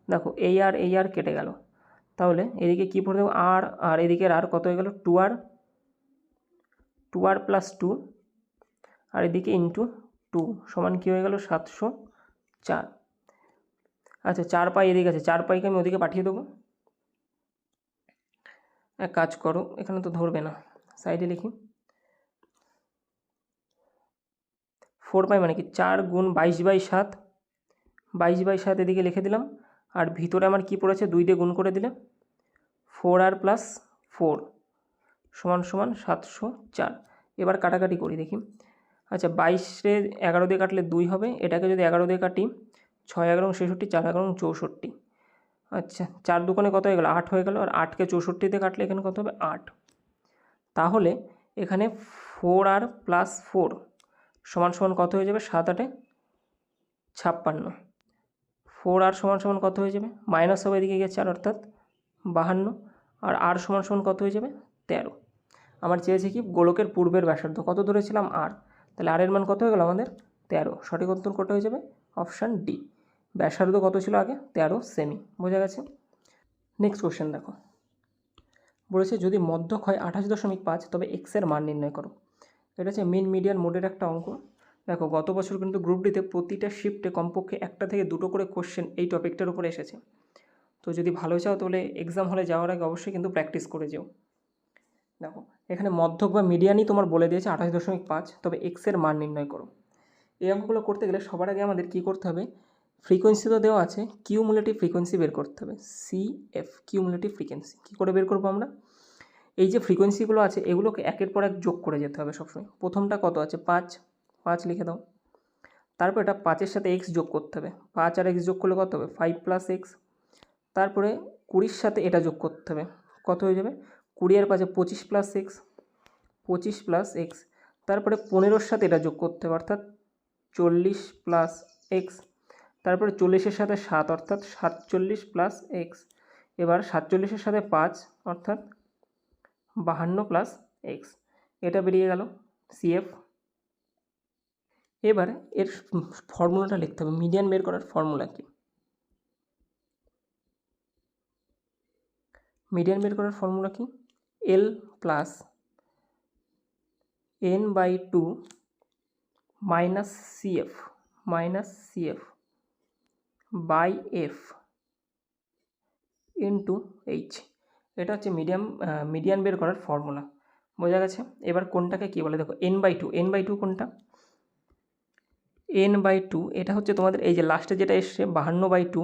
দেখো এই আর কেটে গেল, তাহলে এদিকে কী পড়ে দেবো? আর এদিকের আর কত হয়ে গেল? 2r+2, আর এদিকে ইন্টু 2 সমান কী হয়ে গেল? 704। আচ্ছা 4π এদিকে আছে, 4πকে আমি ওদিকে পাঠিয়ে দেবো। এক কাজ করো, এখানে তো ধরবে না, সাইডে লিখি। 4π মানে কি? 4 গুণ 22/7, 22/7 এদিকে লিখে দিলাম। আর ভিতরে আমার কি পড়েছে? 2 দিয়ে গুণ করে দিলে 4r+4 সমান সমান 704। এবার কাটাকাটি করি দেখি। আচ্ছা 22-রে 11 দিয়ে কাটলে 2 হবে, এটাকে যদি 11 দিয়ে কাটি 6 11 66, 4 11 64। আচ্ছা 4 দুগুণে কত হয়ে গেল? 8 হয়ে গেল। আর 8কে 64 দিয়ে কাটলে এখানে কত হবে? 8। তাহলে এখানে 4r+4 সমান সমান কত হয়ে যাবে? 7 8 56। 4r সমান সমান কত হয়ে যাবে? মাইনাস হবে এদিকে গিয়ে 4, অর্থাৎ 52। আর r সমান সমান কত হয়ে যাবে? 13। আমার চেয়েছে কি? গোলকের পূর্বের ব্যাসার্ধ কত ধরেছিলাম? r, তাহলে r এর মান কত হয়ে গেল আমাদের? 13। সঠিক উত্তর কত হয়ে যাবে? Option D. ব্যাসার্ধ কত ছিল আগে? 13 সেমি। বোঝা গেছে? নেক্সট কোশ্চেন দেখো, বলেছে যদি মধ্যক হয় 28.5 তবে x এর মান নির্ণয় করো। এটা হচ্ছে মিন মিডিয়ান মোডের একটা অঙ্ক। দেখো গত বছর কিন্তু গ্রুপ ডিতে প্রতিটা শিফটে কমপক্ষে একটা থেকে দুটো করে কোশ্চেন এই টপিকটার উপরে এসেছে। তো যদি ভালো চাও তাহলে এক্সাম হলে যাওয়ার আগে অবশ্যই কিন্তু প্র্যাকটিস করে যেও। দেখো এখানে মধ্যক বা মিডিয়ানই তোমার বলে দিয়েছে 28.5, তবে x এর মান নির্ণয় করো। এই অঙ্কগুলো করতে গেলে সবার আগে আমাদের কী করতে হবে? ফ্রিকোয়েন্সি তো দেওয়া আছে, কিউমুলেটিভ ফ্রিকোয়েন্সি বের করতে হবে। CF কিউমুলেটিভ ফ্রিকোয়েন্সি কী করে বের করবো আমরা? এই যে ফ্রিকোয়েন্সিগুলো আছে এগুলোকে একের পর এক যোগ করে যেতে হবে সবসময়। প্রথমটা কত আছে? 5 লিখে দাও। তারপর এটা 5-এর সাথে x যোগ করতে হবে। 5 আর x যোগ করলে কত হবে? 5 + x। তারপরে 20-র সাথে এটা যোগ করতে হবে, কত হয়ে যাবে? 20 আর 5 25 + x, 25 + x। তারপরে 15-র সাথে এটা যোগ করতে হবে, অর্থাৎ 40 + x। তারপরে 40-এর সাথে 7, অর্থাৎ 47 + x। এবার 47-এর সাথে 5, অর্থাৎ 52 + x। এটা বেরিয়ে গেল CF। এবার এর ফর্মুলাটা লিখতে হবে। মিডিয়ান বের করার ফর্মুলা কি? মিডিয়ান বের করার ফর্মুলা কি? L + n/2 minus CF by F into H। এটা হচ্ছে মিডিয়ান বের করার ফর্মুলা। বোঝা গেছে? এবার কোনটাকে কী বলে দেখো, n/2, n/2 কোনটা? n/2 এটা হচ্ছে তোমাদের এই যে লাস্টে যেটা এসছে 52/2,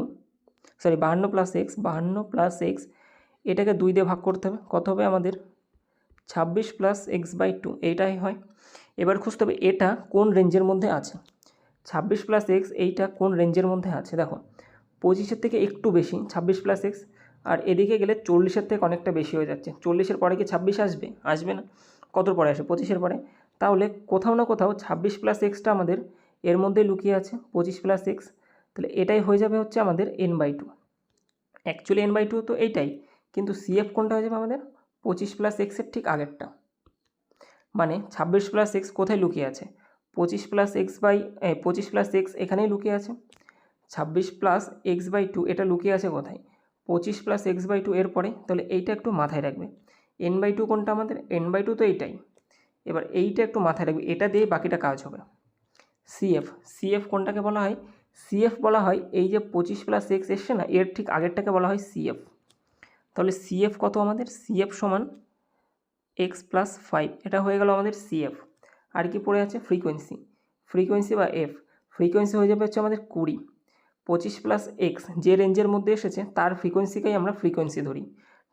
sorry 52 plus x, 52 plus x, এটাকে 2 দিয়ে ভাগ করতে হবে। কত হবে আমাদের? 26 প্লাস x/2, এইটাই হয়। এবার খুঁজতে হবে এটা কোন রেঞ্জের মধ্যে আছে। 26 প্লাস এক্স এইটা কোন রেঞ্জের মধ্যে আছে? দেখো 25-এর থেকে একটু বেশি 26 প্লাস এক্স, আর এদিকে গেলে 40-এর থেকে অনেকটা বেশি হয়ে যাচ্ছে। 40-এর পরে কি 26 আসবে? আসবে না। কতর পরে আসে? 25-এর পরে। তাহলে কোথাও না কোথাও 26 প্লাস এক্সটা আমাদের এর মধ্যে লুকিয়ে আছে, 25 প্লাস এক্স। তাহলে এটাই হয়ে যাবে হচ্ছে আমাদের n/2। অ্যাকচুয়ালি n/2 তো এইটাই, কিন্তু সিএফ কোনটা হয়ে যাবে আমাদের? 25 প্লাস এক্সের ঠিক আগেরটা। মানে 26 প্লাস এক্স কোথায় লুকিয়ে আছে? 25 plus X by 25 plus X এখানেই লুকিয়ে আছে। 26 প্লাস x/2 এটা লুকিয়ে আছে কোথায়? 25 প্লাস x/2 এর পরে। তাহলে এইটা একটু মাথায় রাখবে। n/2 কোনটা আমাদের? n/2 তো এইটাই। এবার এইটা একটু মাথায় রাখবে, এটা দিয়ে বাকিটা কাজ হবে। সিএফ কোনটাকে বলা হয়? সিএফ বলা হয় এই যে 25 প্লাস এক্স এসছে না, এর ঠিক আগেরটাকে বলা হয় সিএফ। তাহলে সিএফ কত আমাদের? সিএফ সমান এক্স প্লাস 5, এটা হয়ে গেল আমাদের সিএফ। আর কি পড়ে আছে? ফ্রিকোয়েন্সি বা এফ। ফ্রিকোয়েন্সি হয়ে যাবে হচ্ছে আমাদের 20। 25 প্লাস এক্স যে রেঞ্জের মধ্যে এসেছে তার ফ্রিকোয়েন্সিকেই আমরা ফ্রিকোয়েন্সি ধরি,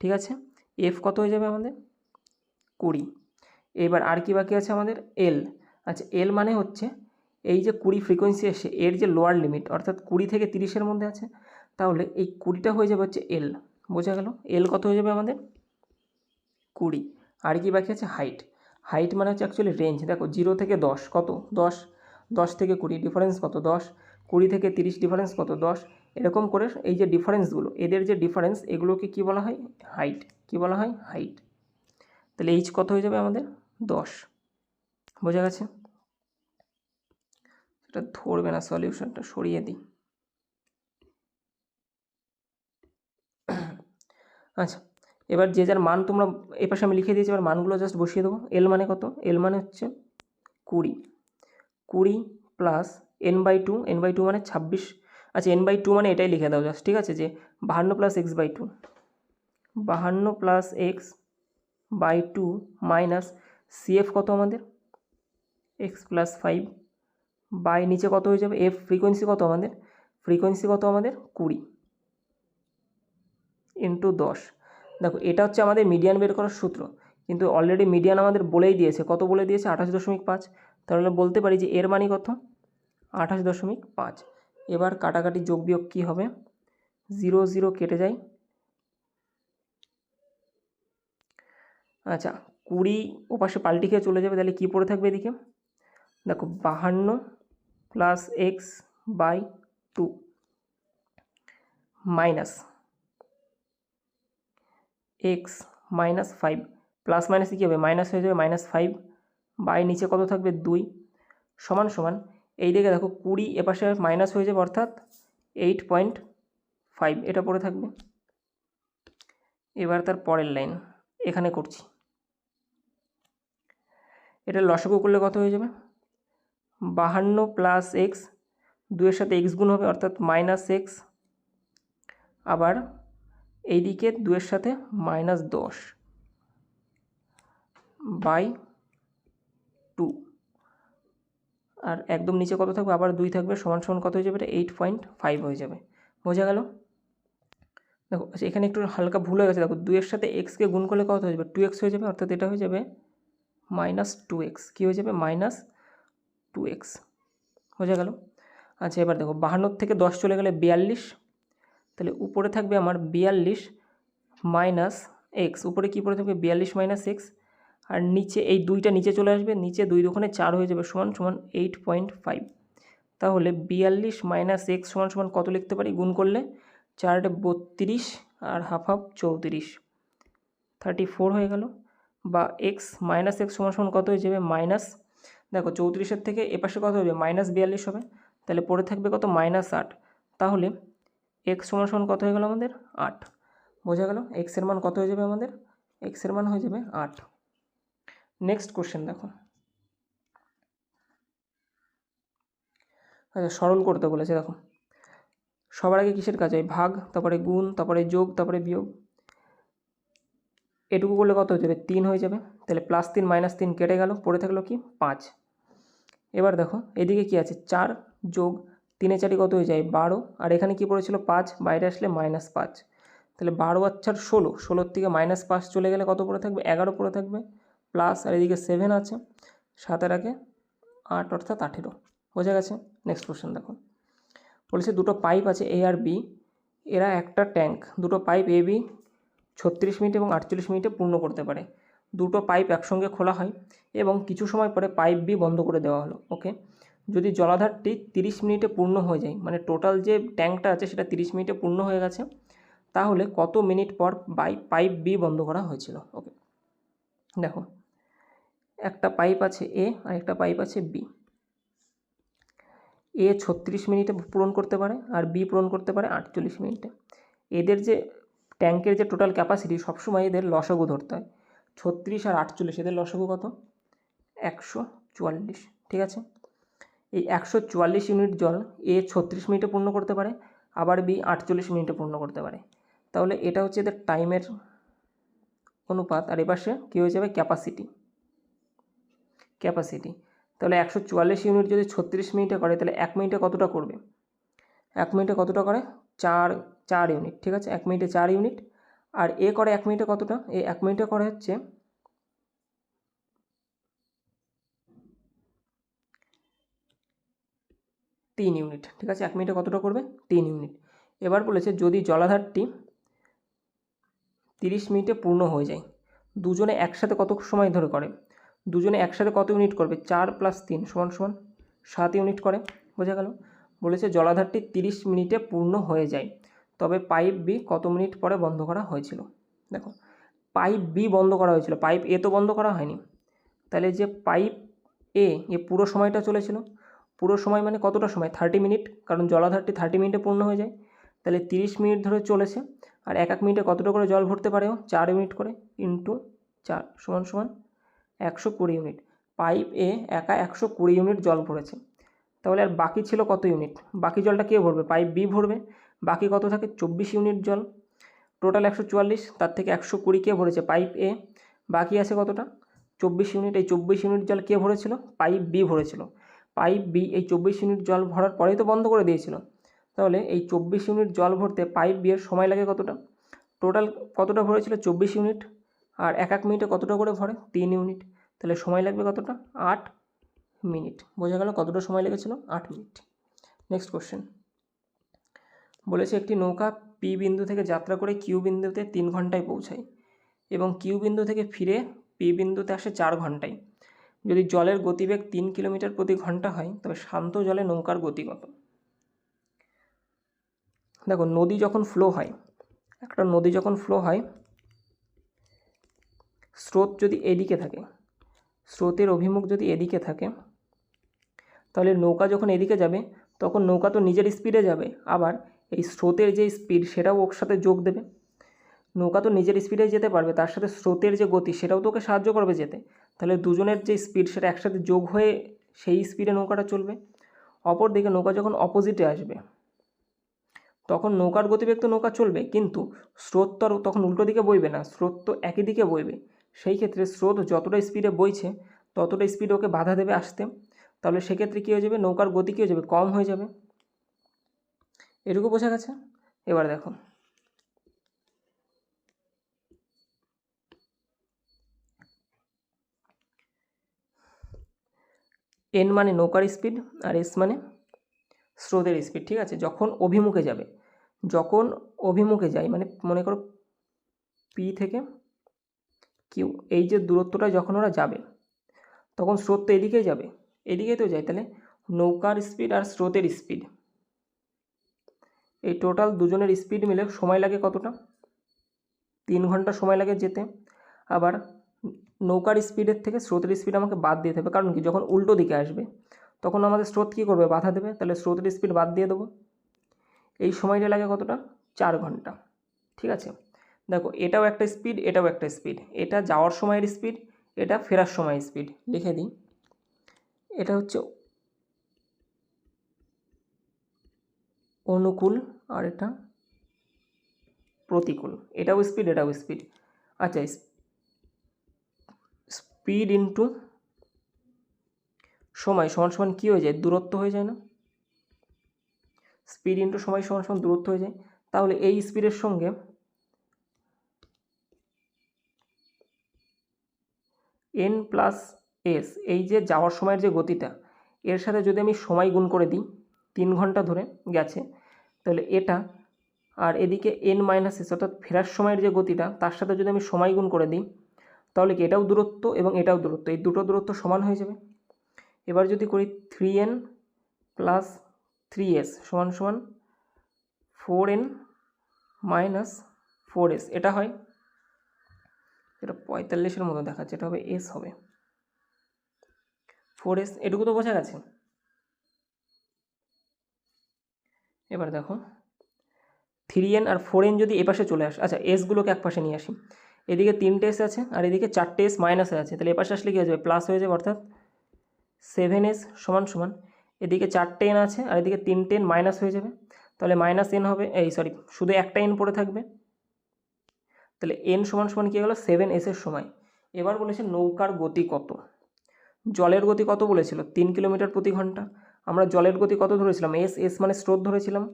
ঠিক আছে? এফ কত হয়ে যাবে আমাদের? 20। এবার আর কি বাকি আছে আমাদের? এল। আচ্ছা, এল মানে হচ্ছে এই যে 20 ফ্রিকোয়েন্সি এসে এর যে লোয়ার লিমিট, অর্থাৎ 20 থেকে 30-এর মধ্যে আছে, তাহলে এই 20টা হয়ে যাবে হচ্ছে এল। বোঝা গেল? এল কত হয়ে যাবে আমাদের? 20। আর কি বাকি আছে? হাইট মানে হচ্ছে অ্যাকচুয়ালি রেঞ্জ। দেখো 0 থেকে 10 কত? 10, 10 থেকে 20 ডিফারেন্স কত? 10, 20 থেকে 30 ডিফারেন্স কত? 10। এরকম করে এই যে ডিফারেন্সগুলো, এদের যে ডিফারেন্স, এগুলোকে কি বলা হয়? হাইট। কি বলা হয়? হাইট। তাহলে এইচ কত হয়ে যাবে আমাদের? 10। বোঝা গেছে? এটা ধরবে না, সলিউশনটা সরিয়ে দিই। আচ্ছা, এবার যে যার মান তোমরা এপাশে আমি লিখে দিয়েছি, এবার মানগুলো জাস্ট বসিয়ে দেবো। এল মানে কত? এল মানে হচ্ছে 20 প্লাস n/2, n/2 মানে 26। আচ্ছা, n/2 মানে এটাই লিখে দাও জাস্ট, ঠিক আছে? যে 52 plus x/2, 52 plus x/2 minus CF কত আমাদের? এক্স প্লাস 5 বাই নিচে কত হয়ে যাবে? এফ ফ্রিকোয়েন্সি কত আমাদের? ফ্রিকোয়েন্সি কত আমাদের? 20 ইন্টু 10। দেখো এটা হচ্ছে আমাদের মিডিয়ান বের করার সূত্র, কিন্তু অলরেডি মিডিয়ান আমাদের বলেই দিয়েছে। কত বলে দিয়েছে? 28.5। তাহলে বলতে পারি যে এর মানই কত? 28.5। এবার কাটাকাটি যোগ বিয়োগ কী হবে? 0 0 কেটে যায়। আচ্ছা, 20 ওপাশে পাল্টি খেয়ে চলে যাবে, তাহলে কী পড়ে থাকবে এদিকে? দেখো 52 plus X by 2 minus X minus 5, plus মাইনাসে কী হবে? মাইনাস হয়ে যাবে, -5 বাই নিচে কত থাকবে? 2 সমান সমান এই দিকে দেখো 20 এপাশে মাইনাস হয়ে যাবে, অর্থাৎ 8.5 এটা পড়ে থাকবে। এবার তার পরের লাইন এখানে করছি। এটা লসাগু করলে কত হয়ে যাবে? 52 প্লাস এক্স, 2-এর সাথে এক্স গুণ হবে, অর্থাৎ মাইনাস এক্স, আবার এইদিকে 2-এর সাথে -10 বাই 2, আর একদম নিচে কত থাকবে? আবার 2 থাকবে, সমান সমান কত হয়ে যাবে? এটা 8.5 হয়ে যাবে। বোঝা গেল? দেখো আচ্ছা, এখানে একটু হালকা ভুল হয়ে গেছে। দেখো 2-এর সাথে এক্সকে গুণ করলে কত হয়ে যাবে? 2x হয়ে যাবে, অর্থাৎ এটা হয়ে যাবে -2x। কী হয়ে যাবে? -2x। বোঝা গেল? আচ্ছা, এবার দেখো 52 থেকে 10 চলে গেলে 42, তাহলে উপরে থাকবে আমার 42 মাইনাস এক্স। উপরে কী পড়ে থাকবে? 42 মাইনাস এক্স, আর নিচে এই 2টা নিচে চলে আসবে, নিচে 2 দুগুণে 4 হয়ে যাবে, সমান সমান 8.5। তাহলে 42 মাইনাস এক্স সমান সমান কত লিখতে পারি গুণ করলে? 4 32 আর হাফ হাফ 34, 34 হয়ে গেল। বা এক্স মাইনাস এক্স সমান সমান কত হয়ে যাবে? মাইনাস, দেখো 34-এর থেকে এপাশে কত হবে? -42 হবে, তাহলে পড়ে থাকবে কত? -8। তাহলে এক্স সমান সমান কত হয়ে গেল আমাদের? 8। বোঝা গেল? এক্সের মান কত হয়ে যাবে আমাদের? এক্সের মান হয়ে যাবে 8। নেক্সট কোশ্চেন দেখো। আচ্ছা, সরল করতে বলেছে। দেখো সবার আগে কিসের কাজ হয়? ভাগ, তারপরে গুণ, তারপরে যোগ, তারপরে বিয়োগ। এটুকু করলে কত হয়ে যাবে 3 হয়ে যাবে, তাহলে +3 -3 কেটে গেল, পড়ে থাকলো কি 5। এবার দেখো এদিকে কি আছে 4 যোগ 3 4 কত হয়ে যায় 12, আর এখানে কি পড়েছিল 5, বাইরে আসলে -5, তাহলে 12 আর 4 16, 16 থেকে -5 চলে গেলে কত পড়ে থাকবে 11 পড়ে থাকবে, প্লাস আর এদিকে 7 আছে, 7 এর আগে 8 অর্থাৎ 18। বোঝা গেছে। নেক্সট কোশ্চেন দেখো, বলেছে দুটো পাইপ আছে এ আর বি, এরা একটা ট্যাঙ্ক, দুটো পাইপ এ বি 36 মিনিট এবং 48 মিনিটে পূর্ণ করতে পারে। দুটো পাইপ একসঙ্গে খোলা হয় এবং কিছু সময় পরে পাইপ বি বন্ধ করে দেওয়া হলো। ওকে, যদি জলাধারটি 30 মিনিটে পূর্ণ হয়ে যায়, মানে টোটাল যে ট্যাঙ্কটা আছে সেটা 30 মিনিটে পূর্ণ হয়ে গেছে, তাহলে কত মিনিট পর পাইপ বি বন্ধ করা হয়েছিল। ওকে, দেখো একটা পাইপ আছে এ আর একটা পাইপ আছে বি। এ 36 মিনিটে পূরণ করতে পারে আর বি পূরণ করতে পারে 48 মিনিটে। এদের যে ট্যাঙ্কের যে টোটাল ক্যাপাসিটি সবসময় এদের লসাগু ধরতে হয়। 36 আর 48 এদের লসাগু কত 144। ঠিক আছে, এই 144 ইউনিট জল এ 36 মিনিটে পূর্ণ করতে পারে, আবার বি 48 মিনিটে পূর্ণ করতে পারে। তাহলে এটা হচ্ছে এদের টাইমের অনুপাত, আর এপাশে কী হয়ে যাবে ক্যাপাসিটি। তাহলে 144 ইউনিট যদি 36 মিনিটে করে তাহলে 1 মিনিটে কতটা করবে, 1 মিনিটে কতটা করে 4 ইউনিট। ঠিক আছে, 1 মিনিটে 4 ইউনিট। আর এ করে 1 মিনিটে কতটা, এই 1 মিনিটে করে হচ্ছে 3 ইউনিট। ঠিক আছে, 1 মিনিটে কতটা করবে 3 ইউনিট। এবার বলেছে যদি জলাধারটি 30 মিনিটে পূর্ণ হয়ে যায়, দুজনে একসাথে কত সময় ধরে করে, দুজনে একসাথে কত ইউনিট করবে 4 + 3 = 7 ইউনিট করে। বোঝা গেল। বলেছে জলাধারটি 30 মিনিটে পূর্ণ হয়ে যায়, তবে পাইপ বি কত মিনিট পরে বন্ধ করা হয়েছিল। দেখো পাইপ বি বন্ধ করা হয়েছিল, পাইপ এ তো বন্ধ করা হয়নি। তাহলে যে পাইপ এ পুরো সময়টা চলেছিল, পুরো সময় মানে কতটা সময় 30 মিনিট, কারণ জলাধারটি 30 মিনিটে পূর্ণ হয়ে যায়। তাহলে 30 মিনিট ধরে চলেছে, আর এক মিনিটে কতটা করে জল ভরতে পারে ও 4 ইউনিট করে, ইন্টু 4 = 120 ইউনিট। পাইপ এ একা 120 ইউনিট জল ভরেছে। তাহলে আর বাকি ছিল কত ইউনিট, বাকি জলটা কে ভরবে পাইপ বি ভরবে, বাকি কত থাকে 24 ইউনিট জল। টোটাল 144, তার থেকে 120 কে ভরেছে পাইপ এ, বাকি আছে কতটা 24 ইউনিট। এই 24 ইউনিট জল কে ভরেছিল পাইপ বি ভরেছিল। পাইপ বি এই 24 ইউনিট জল ভরার পরেই তো বন্ধ করে দিয়েছিল। তাহলে এই 24 ইউনিট জল ভরতে পাইপ বি এর সময় লাগে কতটা, টোটাল কতটা ভরেছিল 24 ইউনিট, আর এক মিনিটে কতটা করে ভরে 3 ইউনিট, তাহলে সময় লাগবে কতটা 8 মিনিট। বোঝা গেল কতটা সময় লেগেছিল 8 মিনিট। নেক্সট কোশ্চেন, বলেছে একটি নৌকা পি বিন্দু থেকে যাত্রা করে কিউ বিন্দুতে 3 ঘন্টায় পৌঁছায় এবং কিউ বিন্দু থেকে ফিরে পি বিন্দুতে আসে 4 ঘন্টায়। যদি জলের গতিবেগ 3 কিলোমিটার প্রতি ঘন্টা হয় তবে শান্ত জলে নৌকার গতি কত। দেখো নদী যখন ফ্লো হয়, একটা নদী যখন ফ্লো হয়, স্রোত যদি এদিকে থাকে, স্রোতের অভিমুখ যদি এদিকে থাকে, তাহলে নৌকা যখন এদিকে যাবে তখন নৌকা তো নিজের স্পিডে যাবে, আবার এই স্রোতের যে স্পিড সেটাও ওর সাথে যোগ দেবে। নৌকা তো নিজের স্পিডে যেতে পারবে, তার সাথে স্রোতের যে গতি সেটাও তো ওকে সাহায্য করবে যেতে। তাহলে দুজনের যে স্পিড সেটা একসাথে যোগ হয়ে সেই স্পিডে নৌকাটা চলবে। অপরদিকে নৌকা যখন অপোজিটে আসবে তখন নৌকার গতিবেগ তো নৌকা চলবে, কিন্তু স্রোত তো আর তখন উল্টো দিকে বইবে না, স্রোত তো একই দিকে বইবে। সেই ক্ষেত্রে স্রোত যতটা স্পিডে বইছে ততটা স্পিডে ওকে বাধা দেবে আসতে। তাহলে সেক্ষেত্রে কী হয়ে যাবে নৌকার গতি কী হয়ে যাবে কম হয়ে যাবে। এটুকু বোঝা গেছে। এবার দেখো এন মানে নৌকার স্পিড আর এস মানে স্রোতের স্পিড। ঠিক আছে, যখন অভিমুখে যাবে, যখন অভিমুখে যায় মানে মনে করো পি থেকে কিউ, এই যে দূরত্বটা যখন ওরা যাবে তখন স্রোত তো এদিকেই যাবে, এদিকেই তো যায়। তাহলে নৌকার স্পিড আর স্রোতের স্পিড, এই টোটাল দুজনের স্পিড মিলে সময় লাগে কতটা 3 ঘন্টা সময় লাগে যেতে। আবার নৌকার স্পিডের থেকে স্রোতের স্পিড আমাকে বাদ দিতে হবে, কারণ কি যখন উল্টো দিকে আসবে তখন আমাদের স্রোত কী করবে বাধা দেবে, তাহলে স্রোতের স্পিড বাদ দিয়ে দেবো। এই সময়টা লাগে কতটা 4 ঘন্টা। ঠিক আছে, দেখো এটাও একটা স্পিড, এটাও একটা স্পিড, এটা যাওয়ার সময়ের স্পিড, এটা ফেরার সময়ের স্পিড। লিখে দিই, এটা হচ্ছে অনুকূল আর এটা প্রতিকূল, এটাও স্পিড এটাও স্পিড। আচ্ছা স্পিড ইন্টু সময় সমান সমান কী হয়ে যায়, দূরত্ব হয়ে যায় না? স্পিড ইন্টু সময় সমান সমান দূরত্ব হয়ে যায়। তাহলে এই স্পিডের সঙ্গে n প্লাস এস, এই যে যাওয়ার সময়ের যে গতিটা, এর সাথে যদি আমি সময় গুণ করে দিই, 3 ঘন্টা ধরে গেছে, তাহলে এটা আর এদিকে n মাইনাস এস অর্থাৎ ফেরার সময়ের যে গতিটা, তার সাথে যদি আমি সময় গুণ করে দিই, তাহলে কি এটাও দূরত্ব এবং এটাও দূরত্ব, এই দুটো দূরত্ব সমান হয়ে যাবে। এবার যদি করি 3n প্লাস 3s সমান সমান 4n মাইনাস 4s, এটা হয়, এটা 45-এর মতো দেখাচ্ছে, এটা হবে s হবে 4s, এটুকু তো বোঝা গেছে। এবার দেখো 3n আর 4n যদি এপাশে চলে আসে, আচ্ছা এসগুলোকে এক পাশে নিয়ে আসি, এদিকে 3টে এস আছে আর এদিকে 4টে এস মাইনাসে আছে, তাহলে এপাশে আসলে কী হয়ে যাবে, প্লাস হয়ে যাবে, অর্থাৎ 7s সমান সমান এদিকে 4টে n আছে আর এদিকে 3টে n মাইনাস হয়ে যাবে, তাহলে মাইনাস n হবে, শুধু একটা n পড়ে থাকবে, তাহলে n সমান সমান কী গেল, 7s এর সময়। এবার বলেছে নৌকার গতি কত। জলের গতি কত বলেছিল, 3 কিলোমিটার প্রতি ঘন্টা। আমরা জলের গতি কত ধরেছিলাম, এস মানে স্রোত ধরেছিলাম,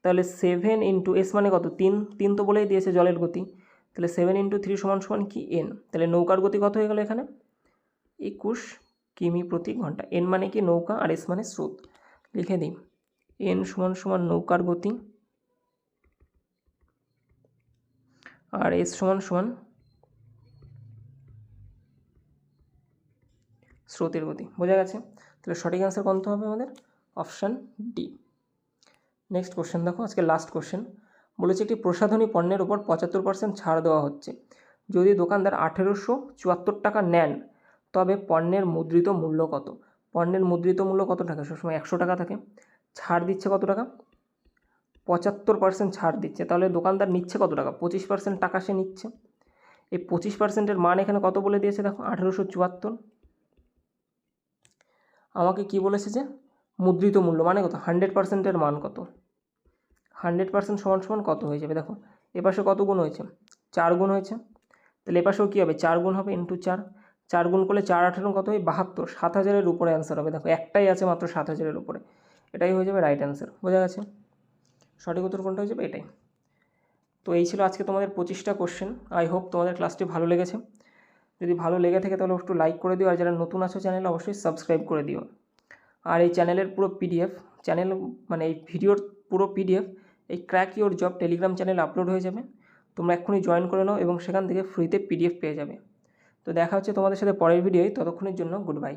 তাহলে 7 ইন্টু এস মানে কত, 3 তো বলেই দিয়েছে জলের গতি, তাহলে 7 ইন্টু 3 সমান সমান কি n, তাহলে নৌকার গতি কত হয়ে গেল এখানে, 21 কিমি প্রতি ঘন্টা। n মানে কি নৌকা আর এস মানে স্রোত, লিখে দিই n সমান সমান নৌকার গতি আর এস সমান সমান স্রোতের গতি। বোঝা গেছে? তাহলে সঠিক অ্যান্সার কোনটা হবে আমাদের, অপশান ডি। নেক্সট কোশ্চেন দেখো, আজকে লাস্ট কোশ্চেন বলেছে একটি প্রসাধনী পণ্যের উপর 75% ছাড় দেওয়া হচ্ছে, যদি দোকানদার 1874 টাকা নেন তবে পণ্যের মুদ্রিত মূল্য কত। পণ্যের মুদ্রিত মূল্য কত টাকা, সবসময় 100 টাকা থাকে, ছাড় দিচ্ছে কত টাকা, 75% ছাড় দিচ্ছে, তাহলে দোকানদার নিচ্ছে কত টাকা, 25% টাকা সে নিচ্ছে। এই 25%-এর মান এখানে কত বলে দিয়েছে দেখো, 1874। আমাকে কি বলেছে যে মুদ্রিত মূল্য মানে কত, 100%-এর মান কত, 100% সমান সমান কত হয়ে যাবে, দেখো এপাশে কত গুণ হয়েছে, 4 গুণ হয়েছে, তাহলে এপাশেও কী হবে, 4 গুণ হবে, ইন্টু 4 গুণ করলে 4 18 কত হয়, 72, 7000-এর উপরে অ্যান্সার হবে। দেখো একটাই আছে মাত্র 7000-এর উপরে, এটাই হয়ে যাবে রাইট অ্যান্সার। বোঝা গেছে? সঠিক উত্তর কোনটা হয়ে যাবে, এটাই। তো এই ছিল আজকে তোমাদের 25টা কোশ্চেন। আই হোপ তোমাদের ক্লাসটি ভালো লেগেছে। যদি ভালো লেগে থাকে তাহলে একটু লাইক করে দিও, আর যারা নতুন আছো চ্যানেলে অবশ্যই সাবস্ক্রাইব করে দিও। আর এই চ্যানেলের পুরো পিডিএফ, মানে এই ভিডিওর পুরো পিডিএফ এই ক্র্যাক ইওর জব টেলিগ্রাম চ্যানেলে আপলোড হয়ে যাবে, তোমরা এক্ষুনি জয়েন করে নাও এবং সেখান থেকে ফ্রিতে পিডিএফ পেয়ে যাবে। তো দেখা হচ্ছে তোমাদের সাথে পরের ভিডিওয়, ততক্ষণের জন্য গুড বাই।